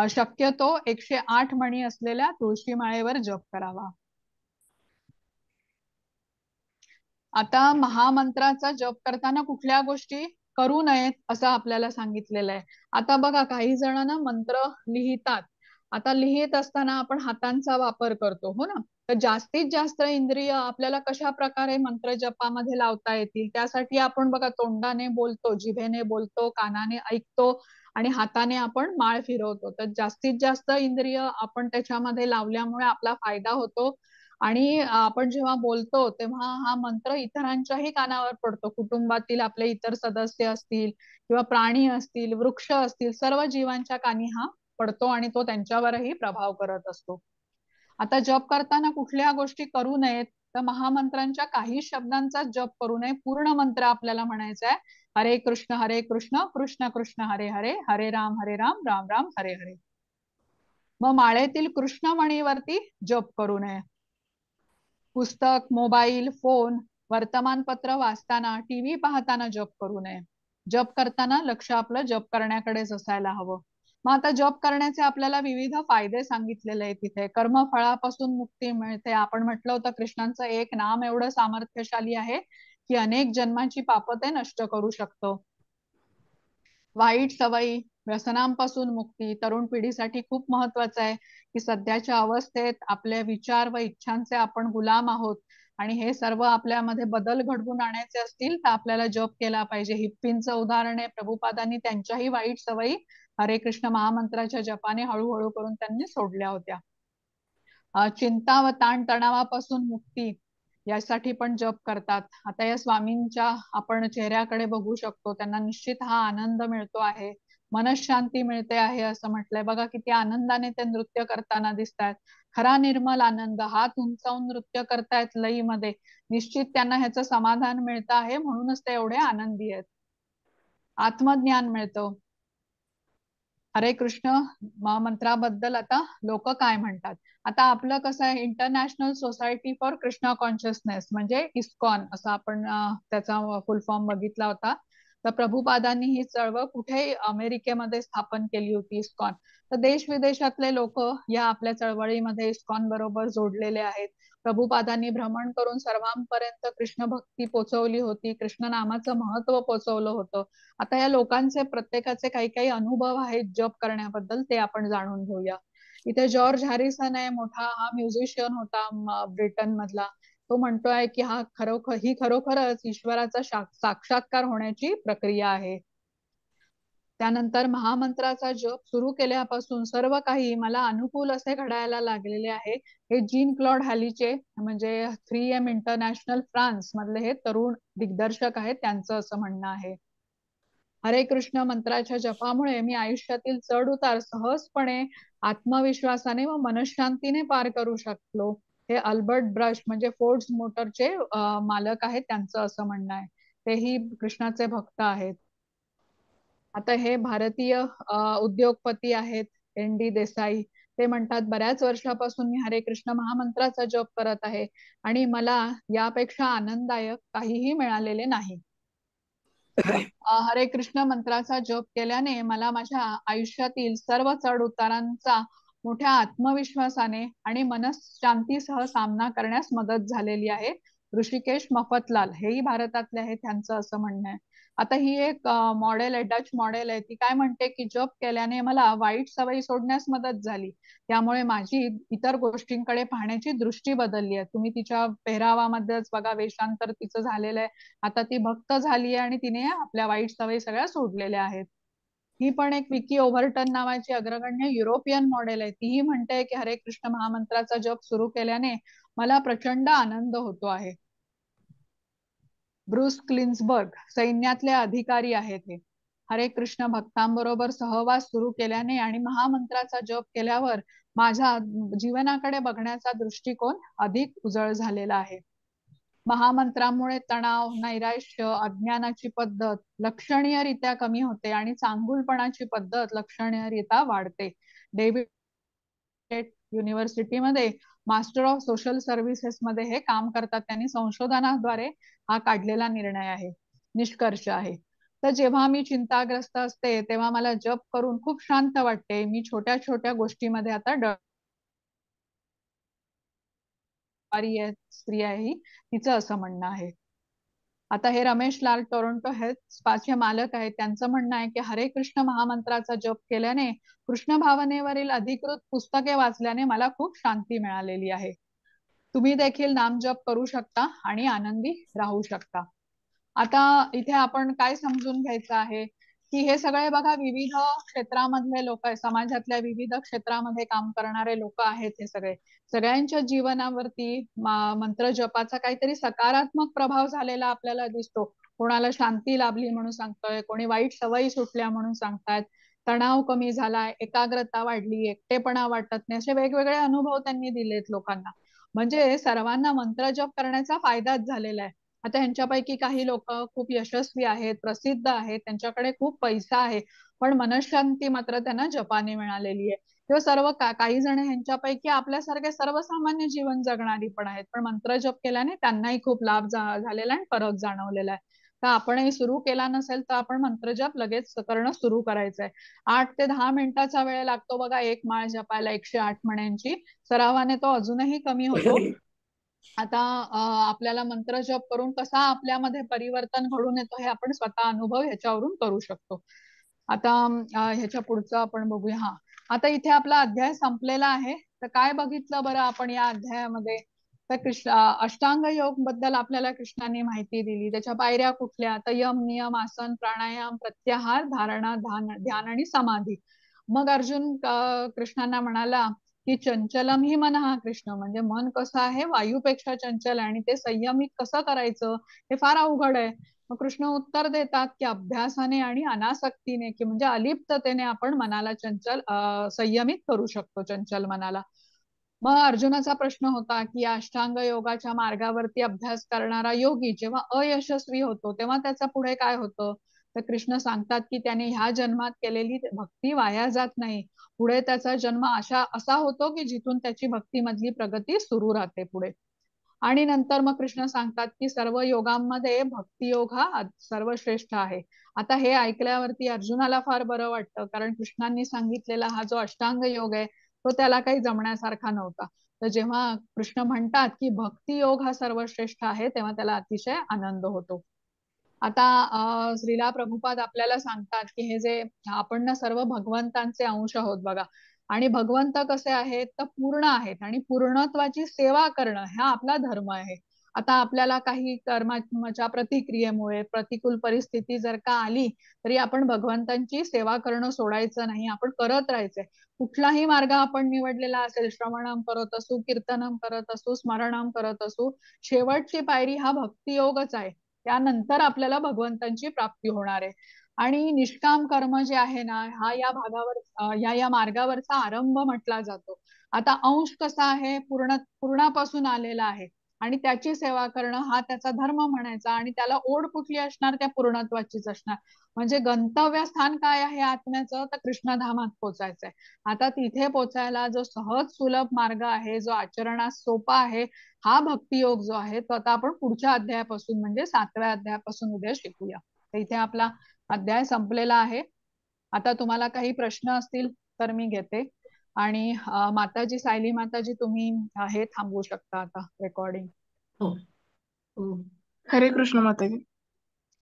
शक्यतो 108 मणी असलेल्या तुळशी माळेवर जप करावा. आता महामंत्राचा जप करताना कुठल्या गोष्टी करू नयेत असं आपल्याला सांगितलेलं आहे. आता बघा, काही जणांना मंत्र लिहितात. आता लिहित असताना आपण हातांचा वापर करतो, हो ना. तर जास्तीत जास्त इंद्रिय आपल्याला कशा प्रकारे मंत्र जपामध्ये लावता येतील, त्यासाठी आपण बघा तोंडाने बोलतो, जिभेने बोलतो, कानाने ऐकतो आणि हाताने आपण माळ फिरवतो. तर जास्तीत जास्त इंद्रिय आपण त्याच्यामध्ये लावल्यामुळे आपला फायदा होतो. आणि आपण जेव्हा बोलतो तेव्हा हा मंत्र इतरांच्याही कानावर पडतो. कुटुंबातील आपले इतर सदस्य असतील किंवा प्राणी असतील, वृक्ष असतील, सर्व जीवांच्या कानी हा पडतो आणि तो त्यांच्यावरही प्रभाव करत असतो. आता जप करताना कुठल्या गोष्टी करू नयेत, तर महामंत्रांच्या काही शब्दांचा जप करू नये. पूर्ण मंत्र आपल्याला म्हणायचा आहे. हरे कृष्ण कृष्ण कृष्ण हरे हरे, हरे राम राम राम हरे हरे. मग माळेतील कृष्णमणीवरती जप करू नये. पुस्तक, मोबाईल, फोन, वर्तमानपत्र वाचताना, टीव्ही पाहताना जप करू नये. जप करताना लक्ष आपलं जप करण्याकडेच असायला हवं. मग आता जप करण्याचे आपल्याला विविध फायदे सांगितलेले आहेत तिथे. कर्मफळापासून मुक्ती मिळते. आपण म्हटलं होतं कृष्णांचं एक नाम एवढं सामर्थ्यशाली आहे की अनेक जन्मांची पापं ते नष्ट करू शकतो. वाईट सवयी, व्यसनांपासून मुक्ती तरुण पिढीसाठी खूप महत्वाचं आहे की सध्याच्या अवस्थेत आपले विचार व इच्छांचे आपण गुलाम आहोत आणि हे सर्व आपल्यामध्ये बदल घडवून आणायचे असतील तर आपल्याला जप केला पाहिजे. हिप्पींचं उदाहरण आहे. प्रभुपादांनी त्यांच्याही वाईट सवयी हरे कृष्ण महामंत्राच्या जपाने हळूहळू करून त्यांनी सोडल्या होत्या. चिंता व ताण तणावापासून मुक्ती यासाठी पण जप करतात. आता या स्वामींच्या आपण चेहऱ्याकडे बघू शकतो, त्यांना निश्चित हा आनंद मिळतो आहे, मनशांती मिळते आहे असं म्हटलंय. बघा किती आनंदाने ते नृत्य करताना दिसतात. खरा निर्मल आनंद, हात उंचावून नृत्य करतायत लईमध्ये. निश्चित त्यांना ह्याचं समाधान मिळतं आहे, म्हणूनच ते एवढे आनंदी आहेत. आत्मज्ञान मिळतं. हरे कृष्ण मंत्राबद्दल आता लोक काय म्हणतात. आता आपलं कसं आहे, international society for Krishna consciousness म्हणजे इस्कॉन असं आपण त्याचा फुल फॉर्म बघितला होता. तर प्रभुपादांनी ही चळवळ कुठे अमेरिकेमध्ये स्थापन केली होती इस्कॉन. तर देश विदेशातले लोक या आपल्या चळवळीमध्ये इस्कॉन बरोबर जोडलेले आहेत. प्रभुपादांनी भ्रमण करून सर्वांपर्यंत कृष्ण भक्ती पोचवली होती, कृष्ण नामाचं महत्व पोचवलं होतं. आता या लोकांचे प्रत्येकाचे काही काही अनुभव आहेत जप करण्याबद्दल, ते आपण जाणून घेऊया. इथे जॉर्ज हॅरिसन आहे, मोठा हा म्युझिशियन होता ब्रिटन मधला. तो म्हणतोय की ही खरोखरच ईश्वराचा साक्षात्कार होण्याची प्रक्रिया आहे. त्यानंतर महामंत्राचा जप सुरू केल्यापासून सर्व काही मला अनुकूल असे घडायला लागलेले आहे. हे जीन क्लॉड हॅलीचे म्हणजे 3M इंटरनॅशनल फ्रान्स मधले हे तरुण दिग्दर्शक आहेत, त्यांचं असं म्हणणं आहे. हरे कृष्ण मंत्राच्या जपामुळे मी आयुष्यातील चढ उतार सहजपणे आत्मविश्वासाने व मनशांतीने पार करू शकलो. हे अल्बर्ट ब्रश म्हणजे फोर्ड्स मोटरचे मालक आहेत, त्यांचं असं म्हणणं आहे. तेही कृष्णाचे भक्त आहेत. आता हे भारतीय उद्योगपती आहेत ND देसाई. ते म्हणतात, बऱ्याच वर्षापासून मी हरे कृष्ण महामंत्राचा जप करत आहे आणि मला यापेक्षा आनंददायक काहीही मिळालेले नाही. हरे कृष्ण मंत्राचा जप केल्याने मला माझ्या आयुष्यातील सर्व चढ उतारांचा मोठ्या आत्मविश्वासाने आणि मनशांतीसह सामना करण्यास मदत झालेली आहे. ऋषिकेश मफतलाल हेही भारतातले आहेत, त्यांचं असं म्हणणं आहे. आता ही एक मॉडेल आहे, डच मॉडेल आहे. ती काय म्हणते की जप केल्याने मला वाईट सवयी सोडण्यास मदत झाली, त्यामुळे माझी इतर गोष्टींकडे पाहण्याची दृष्टी बदलली आहे. तुम्ही तिच्या पेहरावामध्येच बघा, वेषांतर तिचं झालेलं आहे. आता ती भक्त झाली आहे आणि तिने आपल्या वाईट सवयी सगळ्या सोडलेल्या आहेत. ही पण एक विकी ओव्हर्टन नावाची अग्रगण्य युरोपियन मॉडेल आहे. तीही म्हणते की हरे कृष्ण महामंत्राचा जप सुरू केल्याने मला प्रचंड आनंद होतो आहे. ब्रूस क्लिन्सबर्ग सैन्यातले अधिकारी आहेत हे. हरे कृष्ण भक्तांबरोबर सहवास सुरू केल्याने आणि महामंत्राचा जप केल्यावर माझ्या जीवनाकडे बघण्याचा दृष्टिकोन अधिक उजळ झालेला आहे. महामंत्रामुळे तणाव, नैराश्य, अज्ञानाची पद्धत लक्षणीयरित्या कमी होते आणि चांगुलपणाची पद्धत लक्षणीयरित्या वाढते. डेव्हिड युनिव्हर्सिटीमध्ये मास्टर ऑफ सोशल सर्व्हिसेस मध्ये हे काम करतात. त्यांनी संशोधनाद्वारे हा काढलेला निर्णय आहे, निष्कर्ष आहे. तर जेव्हा मी चिंताग्रस्त असते तेव्हा मला जप करून खूप शांत वाटते. मी छोट्या छोट्या गोष्टीमध्ये आता स्त्री आहे ही, तिचं असं म्हणणं आहे. आता हे रमेश लाल टोरंटो हेल्थ स्पाचे मालक आहेत. त्यांचं म्हणणं आहे की हरे कृष्ण महामंत्राचा जप केल्याने कृष्ण भावनेवरील अधिकृत पुस्तके वाचल्याने मला खूप शांती मिळालेली आहे. तुम्ही देखील नाम जप करू शकता आणि आनंदी राहू शकता. आता इथे आपण काय समजून घ्यायचं आहे की हे सगळे बघा विविध क्षेत्रामधले लोक आहेत, समाजातल्या विविध क्षेत्रामध्ये काम करणारे लोक आहेत. हे सगळ्यांच्या जीवनावरती मंत्र जपाचा काहीतरी सकारात्मक प्रभाव झालेला आपल्याला दिसतो. कोणाला शांती लाभली म्हणून सांगतोय, कोणी वाईट सवयी सुटल्या म्हणून सांगतायत, तणाव कमी झालाय, एकाग्रता वाढली, एकटेपणा वाटत नाही, असे वेगवेगळे अनुभव त्यांनी दिलेत लोकांना. म्हणजे सर्वांना मंत्र जप करण्याचा फायदाच झालेला आहे. आता ह्यांच्यापैकी काही लोक खूप यशस्वी आहेत, प्रसिद्ध आहेत, त्यांच्याकडे खूप पैसा आहे, पण मनशांती मात्र त्यांना जपाने मिळालेली आहे. किंवा सर्व काही जण ह्यांच्यापैकी आपल्यासारखे सर्वसामान्य जीवन जगणारी पण आहेत, पण मंत्र जप केल्याने त्यांनाही खूप लाभ झालेला आहे, फरक जाणवलेला आहे. तर आपणही सुरू केला नसेल तर आपण मंत्र जप लगेच करणं सुरू करायचंय. 8 ते 10 मिनिटाचा वेळ लागतो बघा एक माळ जपायला 108 म्हणांची. सरावाने तो अजूनही कमी होतो. आता आपल्याला मंत्र जप करून कसा आपल्यामध्ये परिवर्तन घडून येतो हे आपण स्वतः अनुभव ह्याच्यावरून करू शकतो. आता ह्याच्या पुढचं आपण बघूया. हा, आता इथे आपला अध्याय संपलेला आहे. तर काय बघितलं बरं आपण या अध्यायामध्ये? तर अष्टांग योग बद्दल आपल्याला कृष्णाने माहिती दिली. त्याच्या पायऱ्या कुठल्या? तर यम, नियम, आसन, प्राणायाम, प्रत्याहार, धारणा, ध्यान आणि समाधी. मग अर्जुन कृष्णांना म्हणाला की चंचलम ही मन, हा कृष्ण म्हणजे मन कसं आहे, वायूपेक्षा चंचल, आणि ते संयमित कसं करायचं हे फार अवघड आहे. मग कृष्ण उत्तर देतात की अभ्यासाने आणि अनासक्तीने, की म्हणजे अलिप्ततेने आपण मनाला चंचल संयमित करू शकतो, चंचल मनाला. मग अर्जुनाचा प्रश्न होता की अष्टांग योगाच्या मार्गावरती अभ्यास करणारा योगी जेव्हा अयशस्वी होतो तेव्हा त्याचा पुढे काय होतं? तर कृष्ण सांगतात की त्याने ह्या जन्मात केलेली भक्ती वाया जात नाही. पुढे त्याचा जन्म असा होतो की जिथून त्याची भक्तीमधली प्रगती सुरू राहते पुढे. आणि नंतर मग कृष्ण सांगतात की सर्व योगांमध्ये भक्ती योग हा सर्वश्रेष्ठ आहे. आता हे ऐकल्यावरती अर्जुनाला फार बरं वाटतं, कारण कृष्णांनी सांगितलेला हा जो अष्टांग योग आहे तो त्याला काही जमण्यासारखा नव्हता. तर जेव्हा कृष्ण म्हणतात की भक्ती योग हा सर्वश्रेष्ठ आहे तेव्हा त्याला अतिशय आनंद होतो. आता श्रीला प्रभुपाद आपल्याला सांगतात की हे जे आपण ना सर्व भगवंतांचे अंश आहोत बघा, आणि भगवंत कसे आहेत तर पूर्ण आहेत, आणि पूर्णत्वाची सेवा करणं हा आपला धर्म आहे. आता आपल्याला काही कर्माच्या प्रतिक्रियेमुळे प्रतिकूल परिस्थिती जर का आली तरी आपण भगवंतांची सेवा करणं सोडायचं नाही, आपण करत राहायचंय. कुठलाही मार्ग आपण निवडलेला असेल, श्रवणम करत असू, कीर्तनम करत असू, स्मरणम करत असू, शेवटची पायरी हा भक्तियोगच आहे. त्यानंतर आपल्याला भगवंतांची प्राप्ती होणार आहे. आणि निष्काम कर्म जे आहे ना, हा या भागावर या मार्गावरचा आरंभ म्हटला जातो. आता अंश कसा आहे, पूर्णापासून आलेला आहे, आणि त्याची सेवा करणं हा त्याचा धर्म म्हणायचा, आणि त्याला ओढ कुठली असणार, त्या पूर्णत्वाचीच असणार. म्हणजे गंतव्य स्थान काय आहे आत्म्याचं, तर कृष्णधामात पोचायचंय. आता तिथे पोचायला जो सहज सुलभ मार्ग आहे, जो आचरणात सोपा आहे, हा भक्तियोग जो आहे तो आता आपण पुढच्या अध्यायापासून म्हणजे 7व्या अध्यायापासून उद्या शिकूया. तर इथे आपला अध्याय संपलेला आहे. आता तुम्हाला काही प्रश्न असतील तर मी घेते, आणि माताजी, सायली माताजी, तुम्ही हे थांबवू शकता आता रेकॉर्डिंग. हो हो. हरे कृष्ण माताजी.